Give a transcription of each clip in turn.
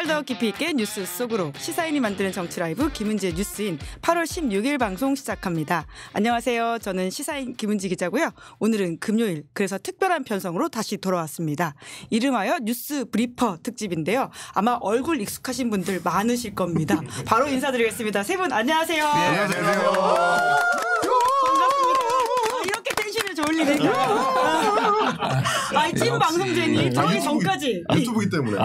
날 더 깊이 있게 뉴스 속으로 시사인이 만드는 정치 라이브 김은지의 뉴스인 8월 16일 방송 시작합니다. 안녕하세요. 저는 시사인 김은지 기자고요. 오늘은 금요일, 그래서 특별한 편성으로 다시 돌아왔습니다. 이름하여 뉴스 브리퍼 특집인데요. 아마 얼굴 익숙하신 분들 많으실 겁니다. 바로 인사드리겠습니다. 세 분 안녕하세요. 네, 안녕하세요. 반갑습니다. 이렇게 텐션이 좋을 리는요. 찐 방송쟁이 저기 전까지 유튜브기 때문에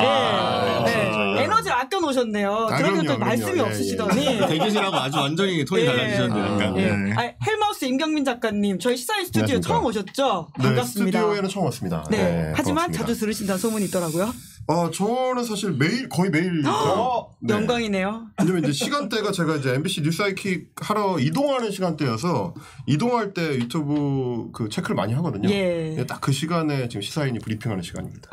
에너지를 아껴 놓으셨네요. 그러면 또 말씀이 없으시더니 대기실하고 아주 완전히 톤이 달라지셨네요. 헬마우스 임경민 작가님, 저희 시사인 스튜디오 안녕하십니까. 처음 오셨죠? 네, 반갑습니다. 스튜디오에는 처음 왔습니다. 네, 하지만 반갑습니다. 자주 들으신다는 소문이 있더라고요. 저는 사실 거의 매일 네. 영광이네요. 왜냐면 이제 시간대가 제가 이제 MBC 뉴스아이킥 하러 이동하는 시간대여서 이동할 때 유튜브 그 체크를 많이 하거든요. 예. 딱 그 시간에 지금 시사인이 브리핑하는 시간입니다.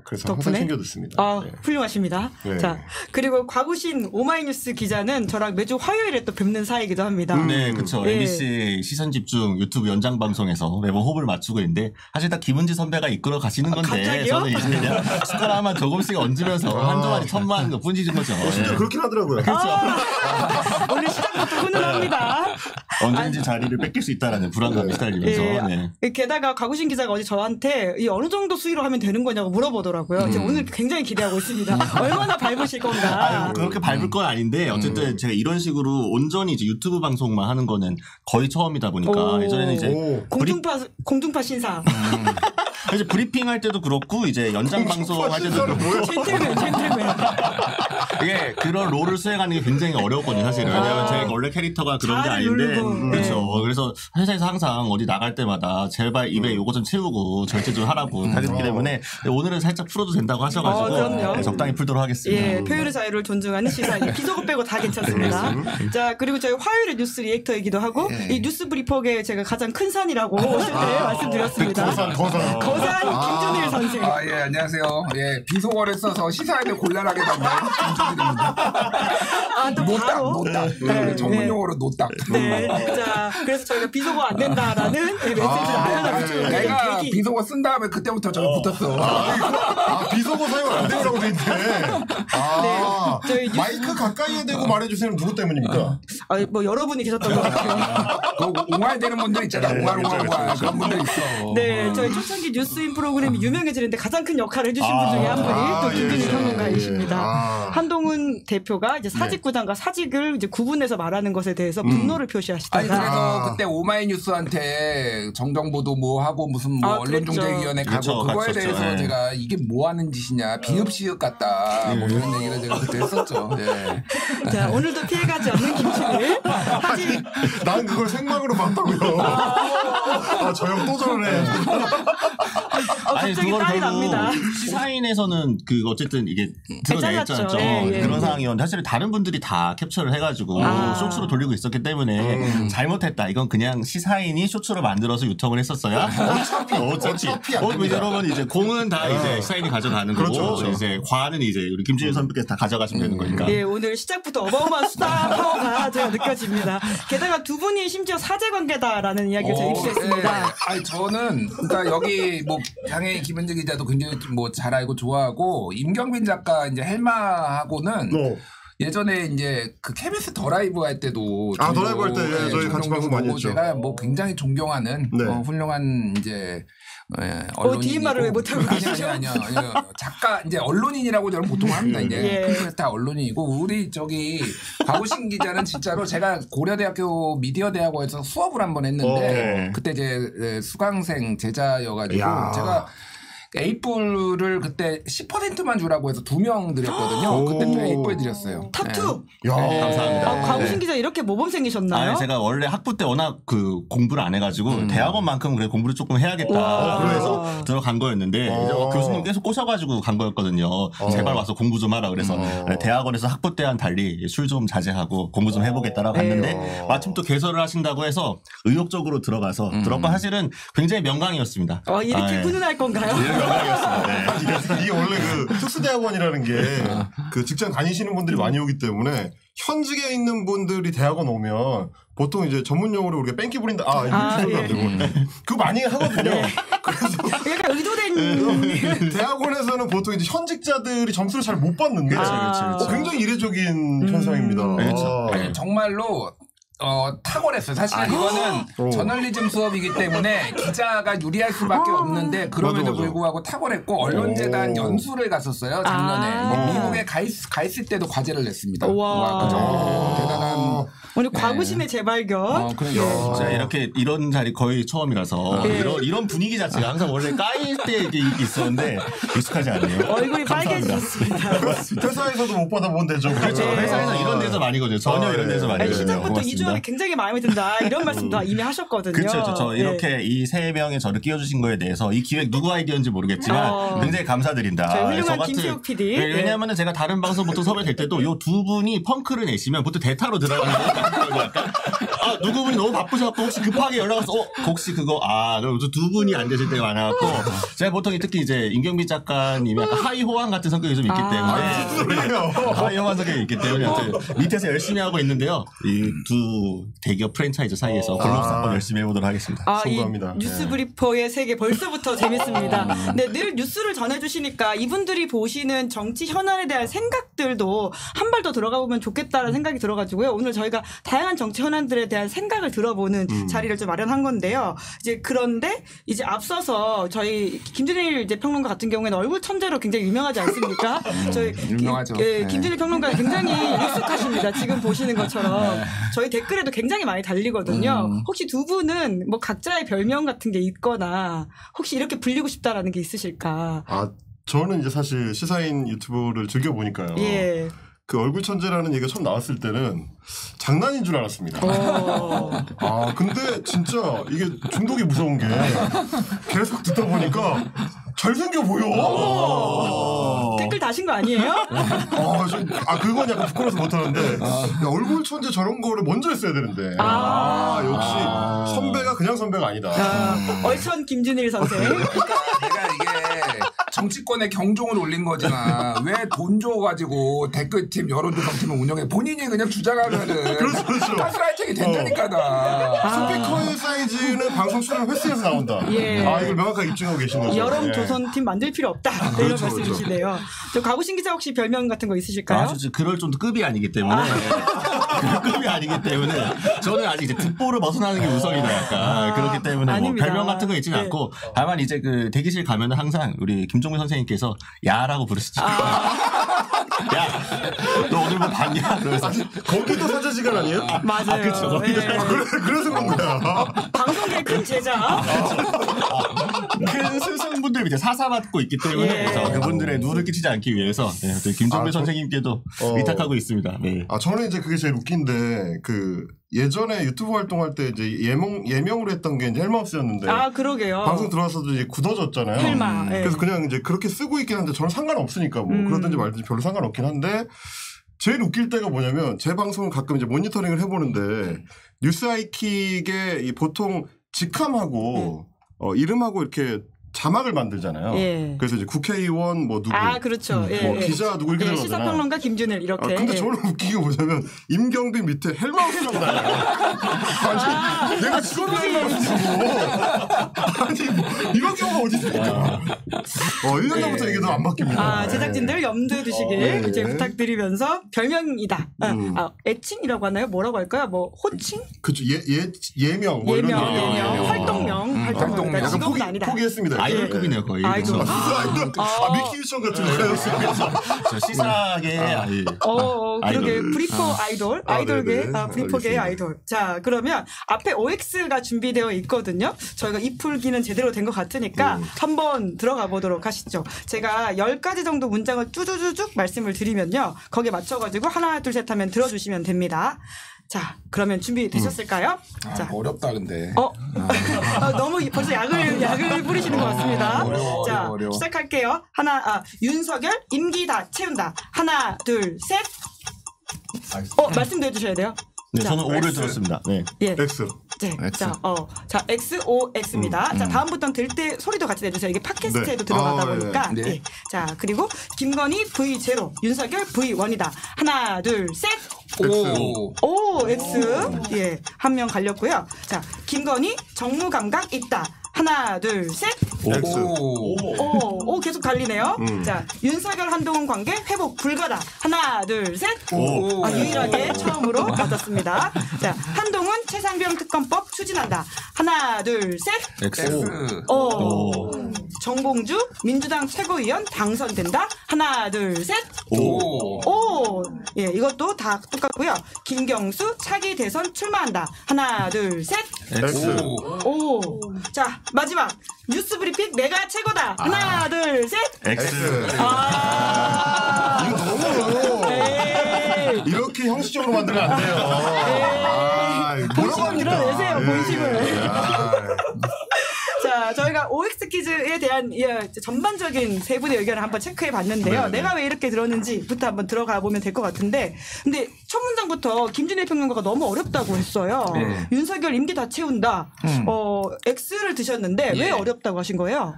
그래서 덕분에? 항상 챙겨 듣습니다. 네. 훌륭하십니다. 네. 자, 그리고 과구신 오마이뉴스 기자는 저랑 매주 화요일에 또 뵙는 사이이기도 합니다. 네, 그렇죠. 예. MBC 시선집중 유튜브 연장 방송에서 매번 호흡을 맞추고 있는데 사실 다 김은지 선배가 이끌어 가시는 건데 갑자기요? 저는 이제 그냥 숟가락만 조금씩 얹으면서 한두 마디 천만 것 뿐이신 거죠. 진짜 그렇긴 하더라고요. 오늘 시작부터 훈훈합니다. 언제든지 자리를 뺏길 수 있다라는 불안감이 시달리면서. 게다가 과구신 기자가 어제 저한테 이 어느 정도 수위로 하면 되는 거냐고 물어보더라고요. 제가 오늘 굉장히 기대하고 있습니다. 얼마나 밟으실 건가. 그렇게 밟을 건 아닌데 어쨌든 제가 이런 식으로 온전히 이제 유튜브 방송만 하는 거는 거의 처음이다 보니까 예전에는 이제 공중파 신사. 이제 브리핑 할 때도 그렇고 이제 연장 방송 할 때도 그렇고 젠틀맨. 이게 그런 롤을 수행하는 게 굉장히 어려웠거든요, 사실은. 왜냐하면 제가 원래 캐릭터가 그런 게 아닌데. 그렇죠. 그래서 회사에서 항상 어디 나갈 때마다 제발 입에 요거 좀 채우고 절제 좀 하라고 하기 때문에 오늘은 살짝 풀어도 된다고 하셔가지고 네, 적당히 풀도록 하겠습니다. 예, 표현의 자유를 존중하는 시사인. 비속어 빼고 다 괜찮습니다. 자, 그리고 저희 화요일에 뉴스 리액터이기도 하고 이 뉴스 브리퍼계 제가 가장 큰 산이라고 오실 때 말씀드렸습니다. 거산 김준일 선생. 예, 안녕하세요. 예, 비속어를 써서 시사인을 곤란하게 만든 김준일입니다. 노딱. 네, 전문 용어로 노딱. 네, 자, 그래서 저희가 비속어 안 된다라는 메시지를 알려드리죠. 내가 비속어 쓴 다음에 그때부터 저기 붙었어. 비속어 사용 안 되라고 돼 있네. 저희 마이크 가까이에 대고 말해주세요. 누구 때문입니까? 뭐 여러분이 계셨던 것 같아요. 그 옹알되는 분들 있잖아. 옹알 그런 분들 있어. 네, 저희 초창기 뉴스인 프로그램이 유명해지는데 가장 큰 역할을 해주신 분 중에 한 분이 또 김준일 평론가이십니다. 한동훈 대표가 이제 사직구단과 사직을 이제 구분해서 말하는 것에 대해서 분노를 표시하시다가. 그래서 그때 오마이뉴스한테 정정보도 뭐 하고 무슨 뭐 언론중재위원회 가고 그거에 대해서 제가 이게 뭐 하는 짓이냐 비읍시읍 같다 뭐 이런 얘기를 제가 그때 했었죠. 네. 자, 오늘도 피해가지 않는 김준일. 난 그걸 생방으로 봤다고요. 저 형 또 저러네. 갑자기 딸이 납니다. 시사인에서는 그 어쨌든 이게 드러내잖아요. 그런 상황이었는데 사실 다른 분들이 다 캡처를 해가지고 쇼츠로 돌리고 있었기 때문에 잘못했다. 이건 그냥 시사인이 쇼츠로 만들어서 유통을 했었어야. 어차피 여러분 이제 공은 다 이제 시사인이 가져가는 거고 이제 과는 이제 우리 김준일 선배께서 다 가져가시면 되는 거니까. 예, 오늘 시작부터 어마어마한 수다 파워가 제가 느껴집니다. 게다가 두 분이 심지어 사제 관계다라는 이야기를 제가 입수했습니다. 아니 저는 그러니까 여기 뭐 당연히 김은지 기자도 굉장히 뭐 잘 알고 좋아하고 임경빈 작가 이제 헬마하고는 예전에 이제 그 KBS 더 라이브 할 때도 더 라이브 할 때 저희 같이 방송 많이 했죠. 제가 뭐 굉장히 존경하는 훌륭한 이제 언론인이고 뒤에 말을 왜 못하고 계시죠? 아니요. 작가 이제 언론인이라고 저는 보통 합니다. 이제 다 언론인이고 우리 저기 과구신 기자는 진짜로 제가 고려대학교 미디어대학원에서 수업을 한번 했는데 그때 이제 수강생 제자여가지고 제가 에이뿔을 그때 10%만 주라고 해서 2명 드렸거든요. 그때 또 에이뿔 드렸어요. 타투. 감사합니다. 과구신 기자 이렇게 모범생이셨나요? 제가 원래 학부 때 워낙 그 공부를 안 해가지고 대학원만큼 그래 공부를 조금 해야겠다. 그래서 들어간 거였는데 이제 교수님 계속 꼬셔가지고 간 거였거든요. 제발 와서 공부 좀 하라 그래서 대학원에서 학부 때와는 달리 술 좀 자제하고 공부 좀 해보겠다라고 갔는데 마침 또 개설을 하신다고 해서 의욕적으로 들어가서 들어가 사실은 굉장히 명강이었습니다. 이렇게 훈훈할 건가요? 이게 원래 그 특수대학원이라는 게 그 직장 다니시는 분들이 많이 오기 때문에 현직에 있는 분들이 대학원 오면 보통 이제 전문 용어로 우리가 뺑기 부린다. 이거 안 되고. 그거 많이 하거든요. 약간 의도된. 대학원에서는 보통 이제 현직자들이 점수를 잘 못 받는데 그렇죠. 굉장히 이례적인 현상입니다. 그렇죠. 아니, 정말로 탁월했어요. 사실은 이거는 저널리즘 수업이기 때문에 기자가 유리할 수밖에 없는데 그럼에도 맞아. 불구하고 탁월했고 언론재단 연수를 갔었어요. 작년에. 미국에 가 있을 때도 과제를 냈습니다. 와. 그 정도 대단한. 오늘 과구심의 재발견. 그러니까. 진짜 이런 자리 거의 처음이라서 이런 분위기 자체가 항상 원래 까일 때 이게 있었는데 익숙하지 않네요. 얼굴이 빨개지셨습니다. 회사에서도 못 받아본 대죠. 그렇죠. 회사에서 이런 데서 많이 거든요. 전혀 이런 데서 많이 거든요. 시작부터 이주환이 굉장히 마음에 든다. 이런 말씀도 이미 하셨거든요. 그렇죠. 저 이렇게 이 세 명의 저를 끼워주신 거에 대해서 이 기획 누구 아이디어인지 모르겠지만 굉장히 감사드린다. 저희 훌륭한 김수혁 PD. 왜냐하면 제가 다른 방송부터 섭외될 때도 요 두 분이 펑크를 내시면 보통 대타로 들어가는 거 약간 누구분이 너무 바쁘셔갖고 혹시 급하게 연락와서 혹시 그거 그럼 두 분이 안 되실 때가 많아갖고 제가 보통 특히 이제 임경빈 작가님이 약간 하이호환 같은 성격이 좀 있기 때문에 하이호환 성격이 있기 때문에 밑에서 열심히 하고 있는데요. 이 두 대기업 프랜차이즈 사이에서 글로벌 사건 열심히 해보도록 하겠습니다. 송구합니다. 뉴스 브리퍼의 세계 벌써부터 재밌습니다. 네, 늘 뉴스를 전해주시니까 이분들이 보시는 정치 현안에 대한 생각들도 한 발 더 들어가 보면 좋겠다라는 생각이 들어가지고요. 오늘 저희가 다양한 정치 현안들에 대한 생각을 들어보는 자리를 좀 마련한 건데요. 그런데 앞서서 저희 김준일 이제 평론가 같은 경우에는 얼굴 천재로 굉장히 유명하지 않습니까? 저희 유명하죠. 김준일 평론가 굉장히 익숙하십니다. 지금 보시는 것처럼 저희 댓글에도 굉장히 많이 달리거든요. 혹시 두 분은 뭐 각자의 별명 같은 게 있거나 혹시 이렇게 불리고 싶다라는 게 있으실까? 저는 이제 사실 시사인 유튜브를 즐겨 보니까요. 예. 그 얼굴 천재라는 얘기가 처음 나왔을 때는 장난인 줄 알았습니다. 근데 진짜 이게 중독이 무서운 게 계속 듣다 보니까 잘생겨 보여. 댓글 다신 거 아니에요? 그건 약간 부끄러워서 못하는데 얼굴 천재 저런 거를 먼저 했어야 되는데 역시 선배가 그냥 선배가 아니다. 얼천 김준일 선생. 그러니까 내가 이게 정치권의 경종을 울린 거지만 왜 돈 줘가지고 댓글팀 여론조성팀을 운영해 본인이 그냥 주장하면은 그렇죠. 가스라이팅이 된다니까다. 스피커의 사이즈는 방송 출연 횟수에서 나온다. 이걸 명확하게 입증하고 계신 거죠. 여론조선팀 만들 필요 없다. 이런 말씀이시네요. 저 가구신 기자 혹시 별명 같은 거 있으실까요? 그럴 정도 급이 아니기 때문에 급이 아니기 때문에 저는 아직 이제 듣보를 벗어나는 게 우선이다 약간 그렇기 때문에 뭐 별명 같은 거 있지는 않고 다만 이제 그 대기실 가면은 항상 우리 김종민 선생님께서 야라고 부르시죠. 야, 너 오늘 뭐 봤냐? 그래서 거기도 사제 시간 아니에요? 맞아요. 그렇죠. 그래서 그런 거야. 방송계의 큰 제자. 큰 스승분들 밑에 사사받고 있기 때문에 그래서 그분들의 누를 끼치지 않기 위해서 김종민 선생님께도 위탁하고 있습니다. 네. 저는 이제 그게 제일 웃긴데 예전에 유튜브 활동할 때 이제 예명으로 했던 게 이제 헬마우스였는데. 그러게요. 방송 들어와서도 이제 굳어졌잖아요. 헬마. 그래서 그냥 이제 그렇게 쓰고 있긴 한데 저는 상관없으니까 뭐 그러든지 말든지 별로 상관없긴 한데 제일 웃길 때가 뭐냐면 제 방송을 가끔 이제 모니터링을 해보는데 뉴스 아이킥에 보통 직함하고 이름하고 이렇게 자막을 만들잖아요. 그래서 이제 국회의원 뭐 누구, 그렇죠. 뭐 기자 누구 이렇게 들어가잖아요. 시사평론가 김준일 이렇게. 근데 저는 웃긴 게 뭐냐면 임경빈 밑에 헬마우스라고 나와요. 내가 직업이 헬마우스고 아니 뭐 이런 경우가 어디 있습니까? 1년 전부터 이게 더 안 바뀝니다. 제작진들 염두에 두시길 이제 부탁드리면서 별명이다. 애칭이라고 하나요? 뭐라고 할까요? 뭐 호칭? 그렇죠. 예명 뭐 예명, 이런 예명, 활동명. 직업은 아니다. 포기했습니다. 아이돌급이네요 거의. 아이돌. 미키 유천 같은 거였어요. 시사계 아이. 그러게 브리퍼 아이돌계 브리퍼계의 아이돌. 자 그러면 앞에 OX가 준비되어 있거든요. 저희가 이 풀기는 제대로 된 것 같으니까 한번 들어가 보도록 하시죠. 제가 10가지 정도 문장을 쭈쭈쭈쭉 말씀을 드리면요. 거기에 맞춰가지고 하나 둘 셋 하면 들어주시면 됩니다. 자, 그러면 준비되셨을까요? 자, 어렵다 근데. 너무 벌써 약을 뿌리시는 것 같습니다. 어려워. 시작할게요. 윤석열 임기 다 채운다. 하나, 둘, 셋. 말씀도 해주셔야 돼요. 네, 저는 O를 들었습니다. 네. X. 네. 자, XOX입니다. 자, 다음부터는 들 때 소리도 같이 내주세요. 이게 팟캐스트에도 들어가다 보니까. 네. 자, 그리고 김건희 V0, 윤석열 V1이다. 하나, 둘, 셋. 오, X. 한 명 갈렸고요. 자, 김건희 정무 감각 있다. 하나, 둘, 셋. X. 오, 계속 달리네요. 자, 윤석열 한동훈 관계 회복 불가다. 하나, 둘, 셋. 유일하게 처음으로 맞았습니다. 자, 한동훈 최상병 특검법 추진한다. 하나, 둘, 셋. X. 정봉주 민주당 최고위원 당선된다. 하나, 둘, 셋. 오. 예, 이것도 다 똑같고요. 김경수 차기 대선 출마한다. 하나, 둘, 셋. X. 오. 자, 마지막 뉴스 브리핑 내가 최고다. 하나, 둘, 셋. X. 이거 너무 이렇게 형식적으로 만들면 안 돼요. 본심을 드러내세요. 본심을. 자, 저희가 OX 퀴즈에 대한 전반적인 세 분의 의견을 한번 체크해 봤는데요. 내가 왜 이렇게 들었는지부터 한번 들어가 보면 될 것 같은데, 근데 첫 문장부터 김준일 평론가가 너무 어렵다고 했어요. 윤석열 임기 다 채운다. X를 드셨는데 왜 어렵다고 하신 거예요?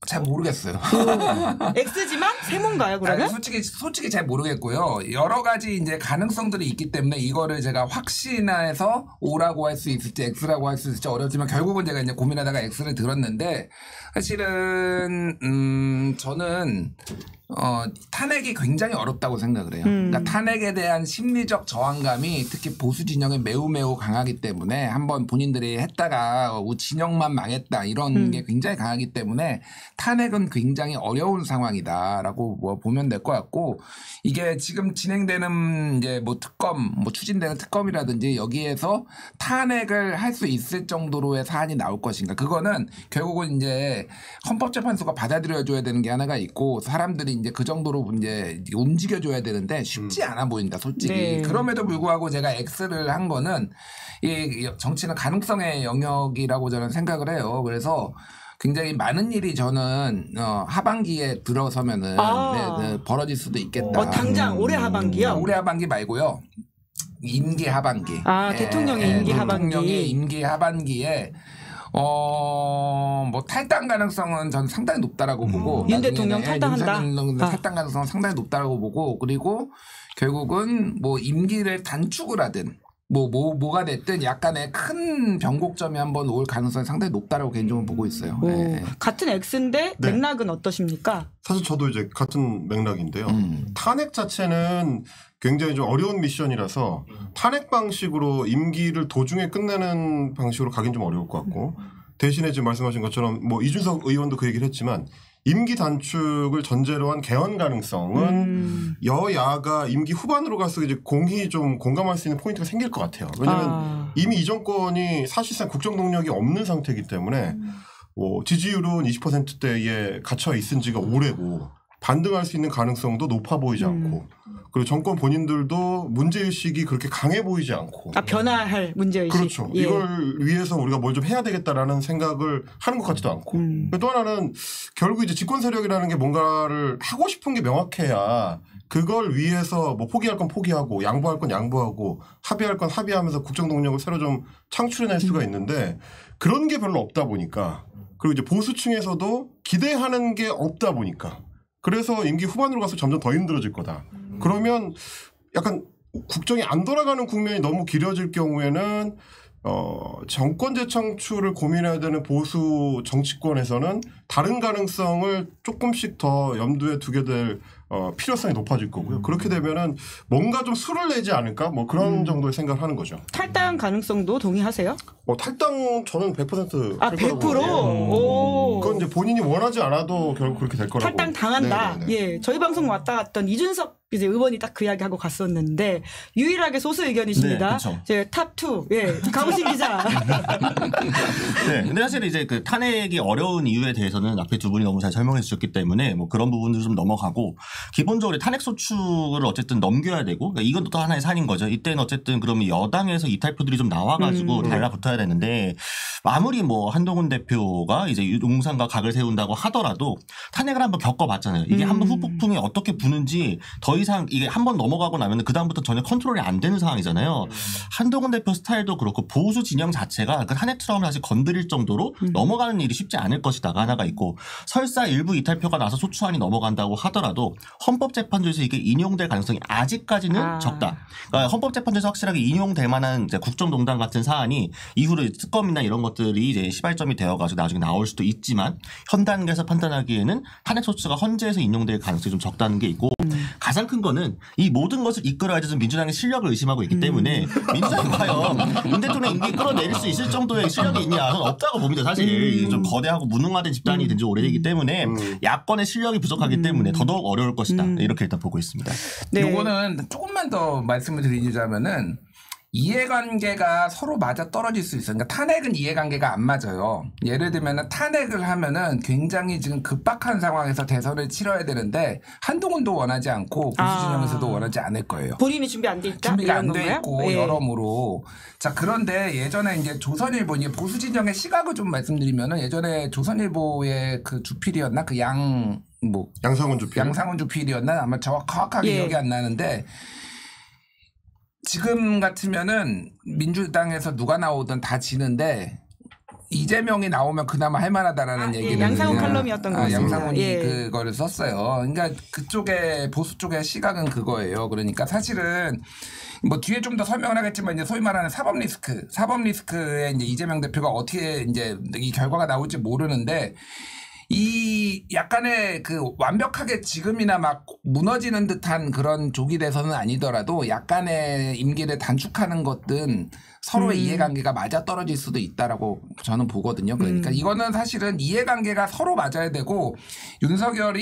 잘 모르겠어요. X지만 세모인가요, 그러면? 아니, 솔직히 잘 모르겠고요. 여러 가지 이제 가능성들이 있기 때문에 이거를 제가 확신해서 O라고 할 수 있을지 X라고 할 수 있을지 어렵지만 결국은 제가 이제 고민하다가 X를 들었는데 사실은 저는 탄핵이 굉장히 어렵다고 생각을 해요. 그러니까 탄핵에 대한 심리적 저항감이 특히 보수 진영에 매우 강하기 때문에 한번 본인들이 했다가 진영만 망했다 이런 게 굉장히 강하기 때문에 탄핵은 굉장히 어려운 상황이다라고 보면 될 것 같고, 이게 지금 진행되는 이제 뭐 특검, 뭐 추진되는 특검이라든지 여기에서 탄핵을 할 수 있을 정도로의 사안이 나올 것인가, 그거는 결국은 이제 헌법재판소가 받아들여줘야 되는 게 하나가 있고 사람들이 이제 그 정도로 이제 움직여줘야 되는데 쉽지 않아 보인다, 솔직히. 네. 그럼에도 불구하고 제가 X를 한 거는 이 정치는 가능성의 영역이라고 저는 생각을 해요. 그래서 굉장히 많은 일이 저는 하반기에 들어서면은 벌어질 수도 있겠다. 당장 올해 하반기요? 올해 하반기 말고요. 임기 하반기. 대통령의 임기 하반기. 대통령의 임기 하반기에 뭐 탈당 가능성은 저는 상당히 높다라고 보고, 윤 대통령 탈당한다. 탈당 가능성은 상당히 높다라고 보고, 그리고 결국은 뭐 임기를 단축을 하든 뭐가 됐든 약간의 큰 변곡점이 한번 올 가능성이 상당히 높다라고 개인적으로 보고 있어요. 같은 X인데 맥락은 어떠십니까? 사실 저도 이제 같은 맥락인데요. 탄핵 자체는 굉장히 좀 어려운 미션이라서 탄핵 방식으로 임기를 도중에 끝내는 방식으로 가긴 좀 어려울 것 같고, 대신에 지금 말씀하신 것처럼 뭐 이준석 의원도 그 얘기를 했지만 임기 단축을 전제로 한 개헌 가능성은 여야가 임기 후반으로 갈수록 이제 공히 좀 공감할 수 있는 포인트가 생길 것 같아요. 왜냐하면 이미 이 정권이 사실상 국정 동력이 없는 상태이기 때문에 지지율은 20%대에 갇혀 있은 지가 오래고 반등할 수 있는 가능성도 높아 보이지 않고, 그리고 정권 본인들도 문제의식이 그렇게 강해 보이지 않고. 변화할 문제의식. 그렇죠. 이걸 위해서 우리가 뭘 좀 해야 되겠다라는 생각을 하는 것 같지도 않고. 또 하나는 결국 이제 집권 세력이라는 게 뭔가를 하고 싶은 게 명확해야 그걸 위해서 뭐 포기할 건 포기하고 양보할 건 양보하고 합의할 건 합의하면서 국정 동력을 새로 좀 창출해낼 수가 있는데 그런 게 별로 없다 보니까, 그리고 이제 보수층에서도 기대하는 게 없다 보니까, 그래서 임기 후반으로 가서 점점 더 힘들어질 거다. 그러면 약간 국정이 안 돌아가는 국면이 너무 길어질 경우에는 정권 재창출을 고민해야 되는 보수 정치권에서는 다른 가능성을 조금씩 더 염두에 두게 될 필요성이 높아질 거고요. 그렇게 되면은 뭔가 좀 수를 내지 않을까? 뭐 그런 정도의 생각을 하는 거죠. 탈당 가능성도 동의하세요? 탈당 저는 100% 100%? 그건 이제 본인이 원하지 않아도 결국 그렇게 될 거라고. 탈당 당한다. 네네네. 예, 저희 방송 왔다 갔던 이준석 이제 의원이 딱 그 이야기하고 갔었는데 유일하게 소수 의견이십니다. 제 탑2. 예, 강우신 기자. 네, 근데 사실 이제 그 탄핵이 어려운 이유에 대해서는 앞에 두 분이 너무 잘 설명해 주셨기 때문에 뭐 그런 부분들 좀 넘어가고, 기본적으로 탄핵 소추를 어쨌든 넘겨야 되고, 그러니까 이건 또 하나의 산인 거죠. 이때는 어쨌든 그러면 여당에서 이탈표들이 좀 나와가지고 달라붙어야 되는데, 아무리 뭐 한동훈 대표가 이제 용산과 각을 세운다고 하더라도 탄핵을 한번 겪어봤잖아요. 이게 한번 후폭풍이 어떻게 부는지 더 이상 이게 한번 넘어가고 나면 그 다음부터 전혀 컨트롤이 안 되는 상황이잖아요. 한동훈 대표 스타일도 그렇고 보수 진영 자체가 그 탄핵 트라우마를 다시 건드릴 정도로 넘어가는 일이 쉽지 않을 것이다가 하나가 있고 설사 일부 이탈표가 나서 소추안이 넘어간다고 하더라도 헌법재판소에서 이게 인용될 가능성이 아직까지는 적다. 그러니까 헌법재판소에서 확실하게 인용될 만한 이제 국정농단 같은 사안이 이후로 특검이나 이런 것들이 이제 시발점이 되어가지고 나중에 나올 수도 있지만 현 단계에서 판단하기에는 탄핵소추가 헌재에서 인용될 가능성이 좀 적다는 게 있고 가장 큰 거는 이 모든 것을 이끌어야 되는 민주당의 실력을 의심하고 있기 때문에 민주당이 과연 윤 대통령 임기 끌어내릴 수 있을 정도의 실력이 있냐? 저는 없다고 봅니다. 사실 좀 거대하고 무능화된 집단이 된 지 오래되기 때문에 야권의 실력이 부족하기 때문에 더더욱 어려울 것이다. 이렇게 일단 보고 있습니다. 네. 요거는 조금만 더 말씀을 드리자면은 이해관계가 서로 맞아 떨어질 수 있어요. 그러니까 탄핵은 이해관계가 안 맞아요. 예를 들면 탄핵을 하면은 굉장히 지금 급박한 상황에서 대선을 치러야 되는데 한동훈도 원하지 않고 보수 진영에서도 원하지 않을 거예요. 본인이 준비 안 돼 있다? 준비가 안 돼 있고 여러모로. 자, 그런데 예전에 이제 조선일보 이제 보수 진영의 시각을 좀 말씀드리면은 예전에 조선일보의 그 주필이었나 그 양상훈 주필이었나 아마 정확하게 기억이 안 나는데. 지금 같으면은 민주당에서 누가 나오든 다 지는데 이재명이 나오면 그나마 할만하다라는 얘기를 양상훈 칼럼이었던 거죠. 양상훈이 그거를 썼어요. 그러니까 그쪽에 보수 쪽의 시각은 그거예요. 그러니까 사실은 뭐 뒤에 좀 더 설명을 하겠지만 이제 소위 말하는 사법 리스크에 이제 이재명 대표가 어떻게 이제 이 결과가 나올지 모르는데. 이 약간의 그 완벽하게 지금이나 막 무너지는 듯한 그런 족이 돼서는 아니더라도 약간의 임기를 단축하는 것은 서로의 이해관계가 맞아떨어질 수도 있다라고 저는 보거든요. 그러니까 이거는 사실은 이해관계가 서로 맞아야 되고 윤석열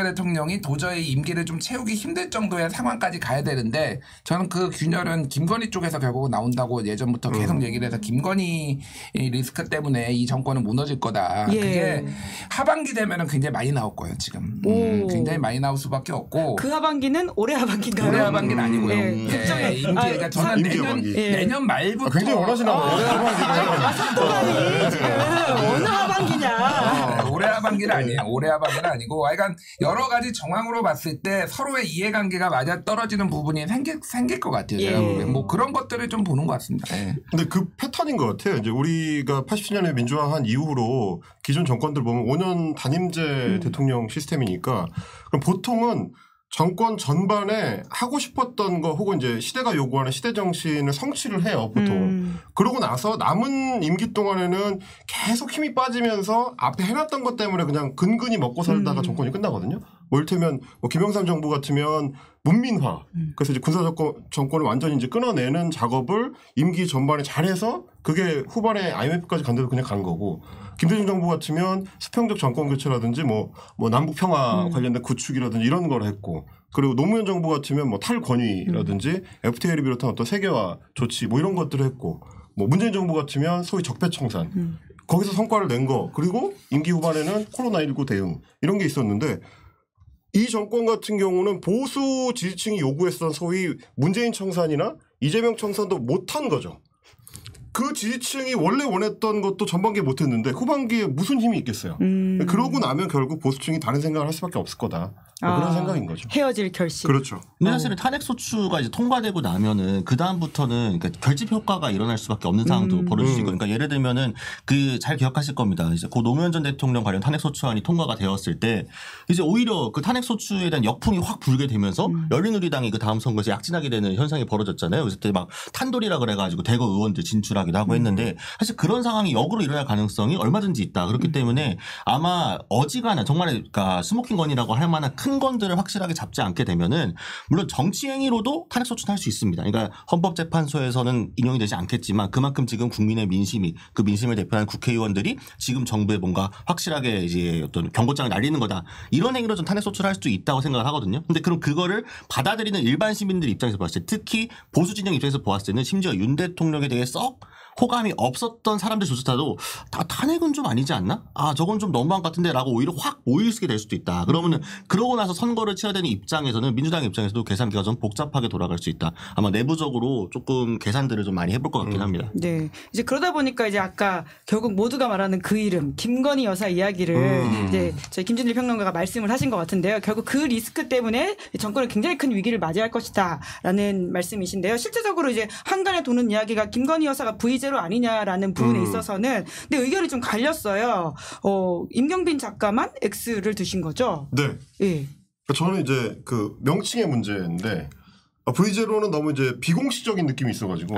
대통령이 도저히 임기를 좀 채우기 힘들 정도의 상황까지 가야 되는데 저는 그 균열은 김건희 쪽에서 결국 나온다고 예전부터 계속 얘기를 해서 김건희 리스크 때문에 이 정권은 무너질 거다. 그게 하반기 되면은 굉장히 많이 나올 거예요. 지금. 굉장히 많이 나올 수밖에 없고. 그 하반기는 올해 하반기인가요? 올해 하반기는 아니고요. 그러니까 저는 내년 말부터 굉장히 원하시나 봐요. 속도감이 지금 어느 하반기냐. 올해 하반기는 아니에요. 올해 하반기는 아니고 그러니까 여러 가지 정황으로 봤을 때 서로의 이해관계가 맞아 떨어지는 부분이 생길 것 같아요. 제가 보기엔. 뭐 그런 것들을 좀 보는 것 같습니다. 근데 그 패턴인 것 같아요. 이제 우리가 87년에 민주화한 이후로 기존 정권들 보면 5년 단임제 대통령 시스템이니까 그럼 보통은 정권 전반에 하고 싶었던 거 혹은 이제 시대가 요구하는 시대 정신을 성취를 해요, 보통. 그러고 나서 남은 임기 동안에는 계속 힘이 빠지면서 앞에 해놨던 것 때문에 그냥 근근히 먹고 살다가 정권이 끝나거든요. 뭐 이를테면 뭐 김영삼 정부 같으면 문민화. 그래서 이제 군사 정권을 완전히 이제 끊어내는 작업을 임기 전반에 잘해서 그게 후반에 IMF까지 간데도 그냥 간 거고. 김대중 정부 같으면 수평적 정권 교체라든지 뭐 남북 평화 관련된 구축이라든지 이런 걸 했고 그리고 노무현 정부 같으면 뭐 탈권위라든지 FTA를 비롯한 어떤 세계화 조치 뭐 이런 것들을 했고 뭐 문재인 정부 같으면 소위 적폐청산 거기서 성과를 낸 거 그리고 임기 후반에는 코로나19 대응 이런 게 있었는데 이 정권 같은 경우는 보수 지지층이 요구했던 소위 문재인 청산이나 이재명 청산도 못한 거죠. 그 지지층이 원래 원했던 것도 전반기에 못했는데 후반기에 무슨 힘이 있겠어요. 그러고 나면 결국 보수층이 다른 생각을 할 수밖에 없을 거다. 그런 생각인 거죠. 헤어질 결심. 그렇죠. 근데 사실은 탄핵소추가 이제 통과되고 나면은 그 다음부터는 그러니까 결집 효과가 일어날 수밖에 없는 상황도 벌어지고 그러니까 예를 들면은 그 잘 기억하실 겁니다. 이제 고 노무현 전 대통령 관련 탄핵소추안이 통과가 되었을 때 이제 오히려 그 탄핵소추에 대한 역풍이 확 불게 되면서 열린우리당이 그 다음 선거에서 약진하게 되는 현상이 벌어졌잖아요. 그래서 그때 막 탄돌이라 그래가지고 대거 의원들 진출하기도 하고 했는데 사실 그런 상황이 역으로 일어날 가능성이 얼마든지 있다. 그렇기 때문에 아마 어지간한 정말 그러니까 스모킹 건이라고 할 만한 큰 건들을 확실하게 잡지 않게 되면은 물론 정치 행위로도 탄핵소추는 할 수 있습니다. 그러니까 헌법재판소에서는 인용이 되지 않겠지만 그만큼 지금 국민의 민심이 그 민심을 대표하는 국회의원들이 지금 정부에 뭔가 확실하게 이제 어떤 경고장을 날리는 거다. 이런 행위로 좀 탄핵소추를 할 수도 있다고 생각을 하거든요. 근데 그럼 그거를 받아들이는 일반 시민들 입장에서 봤을 때 특히 보수 진영 입장에서 보았을 때는 심지어 윤 대통령에 대해 썩 호감이 없었던 사람들조차도 다 탄핵은 좀 아니지 않나? 아 저건 좀 너무한 것 같은데 라고 오히려 확 모이게 될 수도 있다. 그러면은 그러고 나서 선거를 치러야 되는 입장에서는 민주당 입장에서도 계산기가 좀 복잡하게 돌아갈 수 있다. 아마 내부적으로 조금 계산들을 좀 많이 해볼 것 같긴 합니다. 네. 이제 그러다 보니까 이제 아까 결국 모두가 말하는 그 이름 김건희 여사 이야기를 이제 저희 김준일 평론가가 말씀을 하신 것 같은데요. 결국 그 리스크 때문에 정권은 굉장히 큰 위기를 맞이할 것이다라는 말씀이신데요. 실제적으로 이제 한간에 도는 이야기가 김건희 여사가 V제로 아니냐라는 부분에 있어서는 근데 의견이 좀 갈렸어요. 임경빈 작가만 X를 드신 거죠? 네. 예. 저는 이제 그 명칭의 문제인데 V0는 너무 이제 비공식적인 느낌이 있어가지고.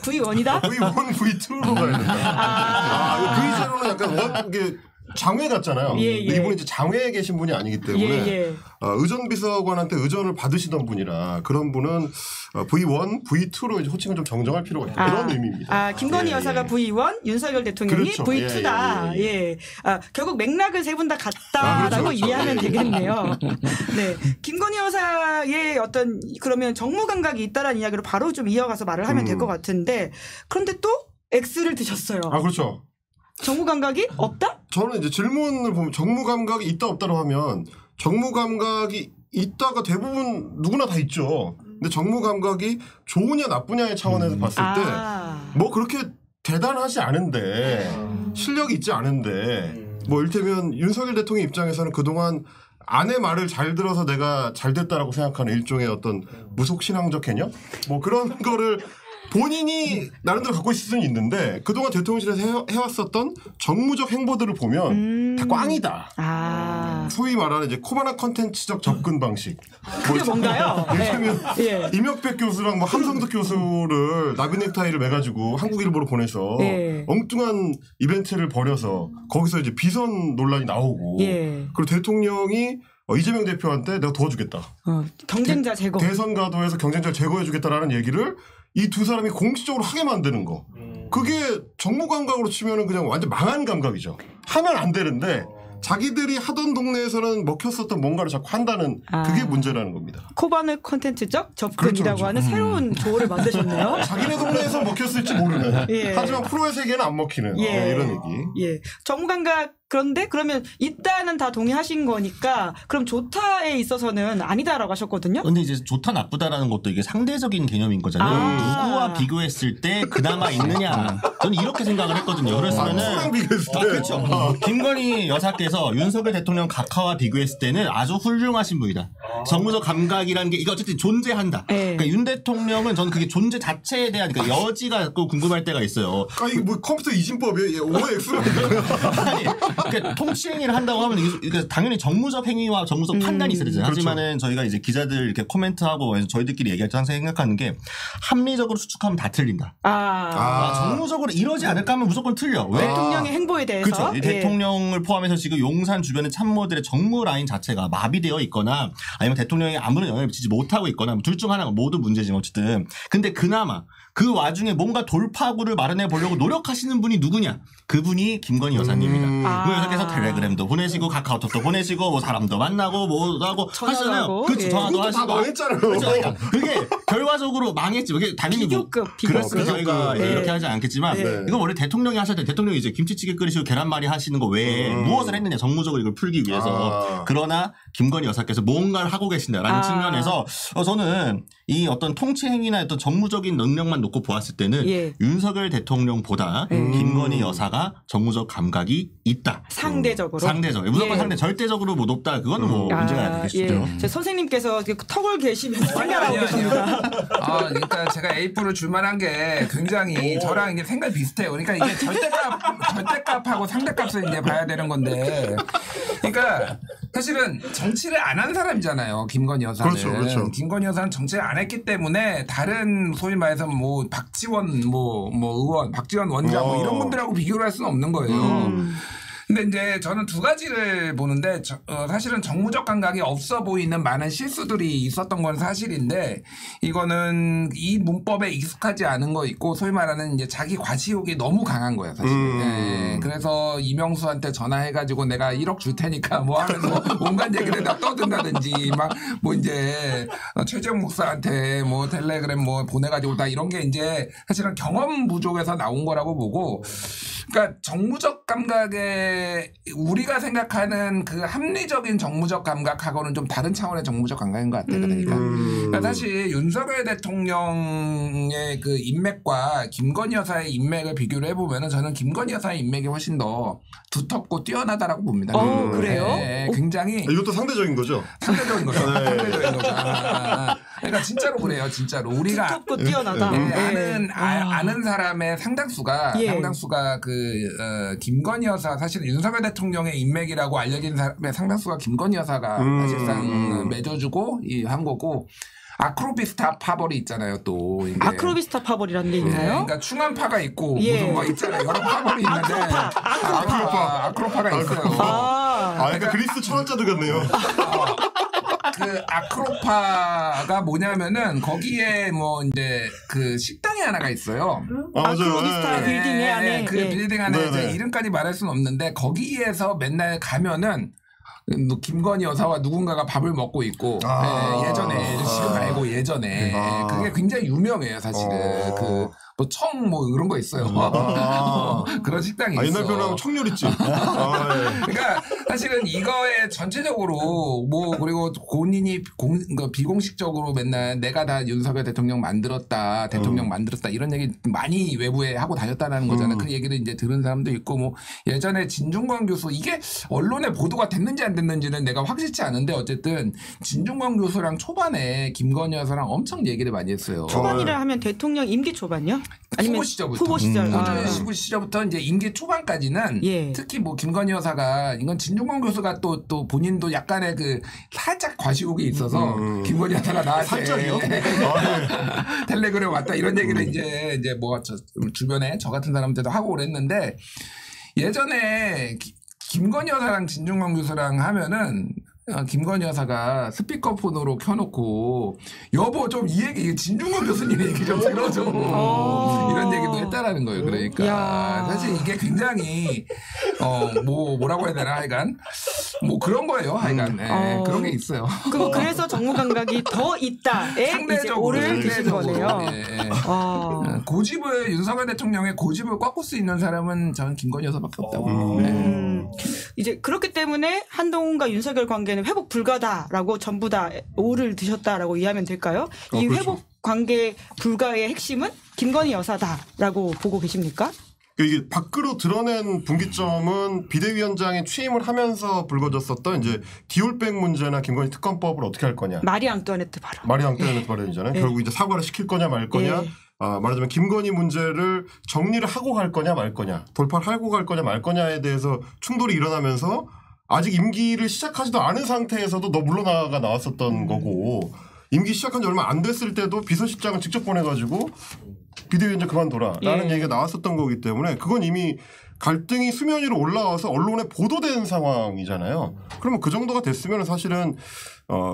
V1이다? V1, V2로 가야 된다. V0는 약간 이게 장외 같잖아요. 이분이 이제 장외에 계신 분이 아니기 때문에 의전비서관한테 의전을 받으시던 분이라 그런 분은 V1, V2로 이제 호칭을 좀 정정할 필요가 있다. 그런 의미입니다. 김건희 여사가 V1, 윤석열 대통령이 그렇죠. V2다. 결국 맥락을 세 분 다 같다라고 그렇죠. 이해하면 되겠네요. 네, 김건희 여사의 어떤 그러면 정무 감각이 있다라는 이야기로 바로 좀 이어가서 말을 하면 될 것 같은데 그런데 또 X를 드셨어요. 그렇죠. 정무 감각이 없다? 저는 이제 질문을 보면 정무 감각이 있다 없다로 하면 정무 감각이 있다가 대부분 누구나 다 있죠. 근데 정무 감각이 좋으냐 나쁘냐의 차원에서 봤을 때 뭐 그렇게 대단하지 않은데 실력이 있지 않은데 뭐 이를테면 윤석열 대통령 입장에서는 그동안 아내 말을 잘 들어서 내가 잘 됐다라고 생각하는 일종의 어떤 무속신앙적 개념? 뭐 그런 거를 본인이 나름대로 갖고 있을 수는 있는데 그동안 대통령실에서 해왔었던 정무적 행보들을 보면 다 꽝이다. 소위 말하는 이제 코바나 컨텐츠적 접근 방식. 그게 뭔가요? 예를 들면 임혁백 교수랑 뭐 함성득 교수를 나비 넥타이를 매가지고 한국일보로 보내서 엉뚱한 이벤트를 벌여서 거기서 이제 비선 논란이 나오고 그리고 대통령이 이재명 대표한테 내가 도와주겠다. 경쟁자 제거. 대선 가도에서 경쟁자를 제거해주겠다라는 얘기를 이 두 사람이 공식적으로 하게 만드는 거. 그게 정무 감각으로 치면은 그냥 완전 망한 감각이죠. 하면 안 되는데 자기들이 하던 동네에서는 먹혔었던 뭔가를 자꾸 한다는 그게 문제라는 겁니다. 코바나 콘텐츠적 접근이라고 하는 새로운 조어를 만드셨네요. 자기네 동네에서 먹혔을지 모르는. 하지만 프로의 세계는 안 먹히는 이런 얘기. 정무 감각 그런데 그러면 있다는 다 동의하신 거니까 그럼 좋다에 있어서는 아니다라고 하셨거든요. 근데 이제 좋다 나쁘다라는 것도 이게 상대적인 개념인 거잖아요. 누구와 비교했을 때 그나마 있느냐. 저는 이렇게 생각을 했거든요. 그랬으면은 그렇죠. 김건희 여사께서 윤석열 대통령 각하와 비교했을 때는 아주 훌륭하신 분이다. 정무적 감각이라는 게 이거 어쨌든 존재한다. 그러니까 윤 대통령은 저는 그게 존재 자체에 대한 그러니까 여지가 궁금할 때가 있어요. 이게 뭐 컴퓨터 이진법이에요? OX로 아니. 그러니까 통치행위를 한다고 하면 이게 당연히 정무적 행위와 정무적 판단이 있어야 되잖아요. 그렇죠. 하지만은 저희가 이제 기자들 이렇게 코멘트하고 저희들끼리 얘기할 때 항상 생각하는 게 합리적으로 수축하면 다 틀린다. 정무적으로 이러지 않을까 하면 무조건 틀려. 왜? 대통령의 행보에 대해서. 그렇죠. 대통령을 포함해서 지금 용산 주변의 참모들의 정무 라인 자체가 마비되어 있거나 아니면 대통령이 아무런 영향을 미치지 못하고 있거나 둘 중 하나가 모두 문제지만 어쨌든. 근데 그나마 그 와중에 뭔가 돌파구를 마련해 보려고 노력하시는 분이 누구냐? 그분이 김건희 여사님입니다. 그 여사께서 텔레그램도 보내시고 카카오톡도 보내시고 뭐 사람도 만나고 뭐 하고 하시잖아요. 그렇죠. 전화도 하시고. 다 망했잖아요. 그렇죠. 그게 결과적으로 망했지. 그게 당연히 비교급. 그래서 저희가 이렇게 하지 않겠지만 이건 원래 대통령이 하셔야 돼. 대통령이 이제 김치찌개 끓이시고 계란말이 하시는 거 외에 무엇을 했느냐 정무적으로 이걸 풀기 위해서. 그러나 김건희 여사께서 뭔가를 하고 계신다라는 측면에서 저는 이 어떤 통치 행위나 어떤 정무적인 능력만 놓고 보았을 때는 윤석열 대통령보다 김건희 여사가 정무적 감각이 있다. 상대적으로. 무조건 상대 절대적으로 뭐 높다. 그거는 뭐 문제가 되겠죠. 선생님께서 턱을 계시면서 생각하고 계십니다. 그러니까 제가 A4를 줄 만한 게 굉장히 저랑 이제 생각이 비슷해요. 그러니까 이게 절대값하고 상대값을 이제 봐야 되는 건데. 그러니까 사실은 정치를 안 한 사람이잖아요. 김건희 여사는. 그렇죠. 김건희 여사는 정치를 안 했기 때문에 다른 소위 말해서 뭐 박지원 뭐 의원, 박지원 원장 뭐 이런 분들하고 비교를 할 수는 없는 거예요. 근데 이제 저는 두 가지를 보는데 사실은 정무적 감각이 없어 보이는 많은 실수들이 있었던 건 사실인데 이거는 이 문법에 익숙하지 않은 거 있고 소위 말하는 이제 자기 과시욕이 너무 강한 거예요 사실. 네. 그래서 이명수한테 전화해가지고 내가 1억 줄 테니까 뭐 하면서 온갖 얘기를 다 떠든다든지 막 뭐 이제 최재형 목사한테 뭐 텔레그램 뭐 보내가지고 다 이런 게 이제 사실은 경험 부족에서 나온 거라고 보고. 그러니까 정무적 감각에 우리가 생각하는 그 합리적인 정무적 감각하고는 좀 다른 차원의 정무적 감각인 것 같아요. 그러니까 사실 윤석열 대통령의 그 인맥과 김건희 여사의 인맥을 비교를 해보면은 저는 김건희 여사의 인맥이 훨씬 더 두텁고 뛰어나다라고 봅니다. 그래요? 네, 굉장히 이것도 상대적인 거죠. 상대적인 거죠. 상대적인 거죠. 그러니까 진짜로 그래요. 진짜로 우리가 두텁고 뛰어나다. 아는 사람의 상당수가 그 김건희 여사 사실 윤석열 대통령의 인맥이라고 알려진 사람의 상당수가 김건희 여사가 사실상 맺어주고 한 거고. 아크로비스타 파벌이 있잖아요, 또. 이게. 아크로비스타 파벌이라는 게 있나요? 그러니까 충암파가 있고 무슨 뭐 있잖아요. 여러 파벌이 있는데 아크로파가 있어요. 그러니까 그리스 철학자들 같네요. 그 아크로파가 뭐냐면은 거기에 뭐 이제 그 식당이 하나가 있어요. 아크로비스타 빌딩 안에 그 빌딩 안에 이제 이름까지 말할 수는 없는데 거기에서 맨날 가면은 김건희 여사와 누군가가 밥을 먹고 있고 예전에 지금 말고 예전에 그게 굉장히 유명해요 사실은. 그 뭐 청 뭐 그런 거 있어요. 그런 식당이 있어. 옛날 표현하면 청요리집. 그러니까 사실은 이거에 전체적으로 뭐 그리고 본인이 비공식적으로 맨날 내가 다 윤석열 대통령 만들었다, 대통령 만들었다 이런 얘기 많이 외부에 하고 다녔다는 거잖아요. 그 얘기를 이제 들은 사람도 있고 뭐 예전에 진중권 교수 이게 언론에 보도가 됐는지 안 됐는지는 내가 확실치 않은데 어쨌든 진중권 교수랑 초반에 김건희 여사랑 엄청 얘기를 많이 했어요. 초반이라 하면 대통령 임기 초반이요? 아니면 후보 시절부터. 후보 시절. 후보 시절부터 이제 임기 초반까지는 특히 뭐 김건희 여사가 이건 진중권 교수가 또 본인도 약간의 그 살짝 과시욕이 있어서 김건희 여사가 나한테 살짝이요? 텔레그램 왔다 이런 얘기를 이제 뭐 주변에 저 같은 사람들도 하고 그랬는데 예전에 김건희 여사랑 진중권 교수랑 하면은 김건희 여사가 스피커폰으로 켜놓고 여보 좀 이 얘기 진중권 교수님 얘기 좀 들어줘 이런 얘기도 했다라는 거예요. 그러니까 사실 이게 굉장히 뭐라고 해야 되나 하여간 뭐 그런 거예요. 하여간 그런 게 있어요. 그래서 정무 감각이 더 있다에 이제 오를 드신 거네요. 고집을 윤석열 대통령의 고집을 꺾을 수 있는 사람은 저는 김건희 여사밖에 없다고. 이제 그렇기 때문에 한동훈과 윤석열 관계는 회복 불가다라고 전부 다 오를 드셨다라고 이해하면 될까요? 이 그렇죠. 회복 관계 불가의 핵심은 김건희 여사다라고 보고 계십니까? 이게 밖으로 드러낸 분기점은 비대위원장에 취임을 하면서 불거졌었던 이제 디올백 문제나 김건희 특검법을 어떻게 할 거냐. 마리 앙뚜아네트 발언. 마리 앙뚜아네트 발언이잖아요. 결국 이제 사과를 시킬 거냐 말 거냐. 말하자면 김건희 문제를 정리를 하고 갈 거냐 말 거냐. 돌파를 하고 갈 거냐 말 거냐에 대해서 충돌이 일어나면서 아직 임기를 시작하지도 않은 상태에서도 너 물러나가 나왔었던 거고 임기 시작한 지 얼마 안 됐을 때도 비서실장을 직접 보내가지고 비대위원장 그만둬라라는 얘기가 나왔었던 거기 때문에 그건 이미 갈등이 수면 위로 올라와서 언론에 보도된 상황이잖아요. 그러면 그 정도가 됐으면 사실은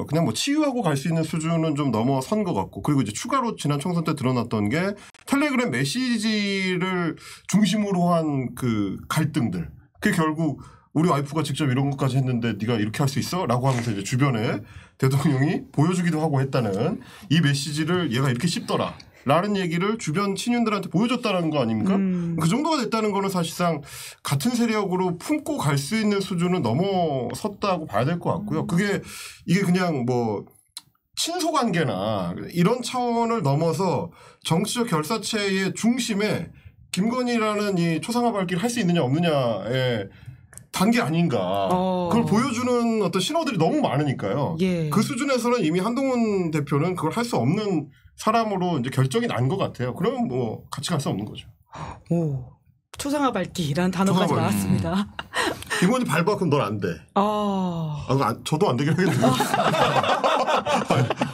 그냥 뭐 치유하고 갈 수 있는 수준은 좀 넘어선 것 같고 그리고 이제 추가로 지난 총선 때 드러났던 게 텔레그램 메시지를 중심으로 한 그 갈등들. 그게 결국 우리 와이프가 직접 이런 것까지 했는데 네가 이렇게 할 수 있어? 라고 하면서 이제 주변에 대통령이 보여주기도 하고 했다는 이 메시지를 얘가 이렇게 씹더라. 라는 얘기를 주변 친윤들한테 보여줬다는 거 아닙니까? 그 정도가 됐다는 거는 사실상 같은 세력으로 품고 갈 수 있는 수준은 넘어섰다고 봐야 될 것 같고요. 이게 그냥 뭐 친소관계나 이런 차원을 넘어서 정치적 결사체의 중심에 김건희라는 이 초상화 밝기를 할 수 있느냐 없느냐에 단계 아닌가. 그걸 보여주는 어떤 신호들이 너무 많으니까요. 그 수준에서는 이미 한동훈 대표는 그걸 할 수 없는 사람으로 이제 결정이 난 것 같아요. 그러면 뭐 같이 갈 수 없는 거죠. 오, 초상화 밝기라는 단어까지 나왔습니다. 김건희 밟아 그럼 넌 안 돼. 저도 안 되긴 하겠네요.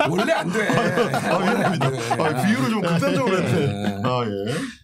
원래 안 돼. 비유를 좀 극단적으로 했네.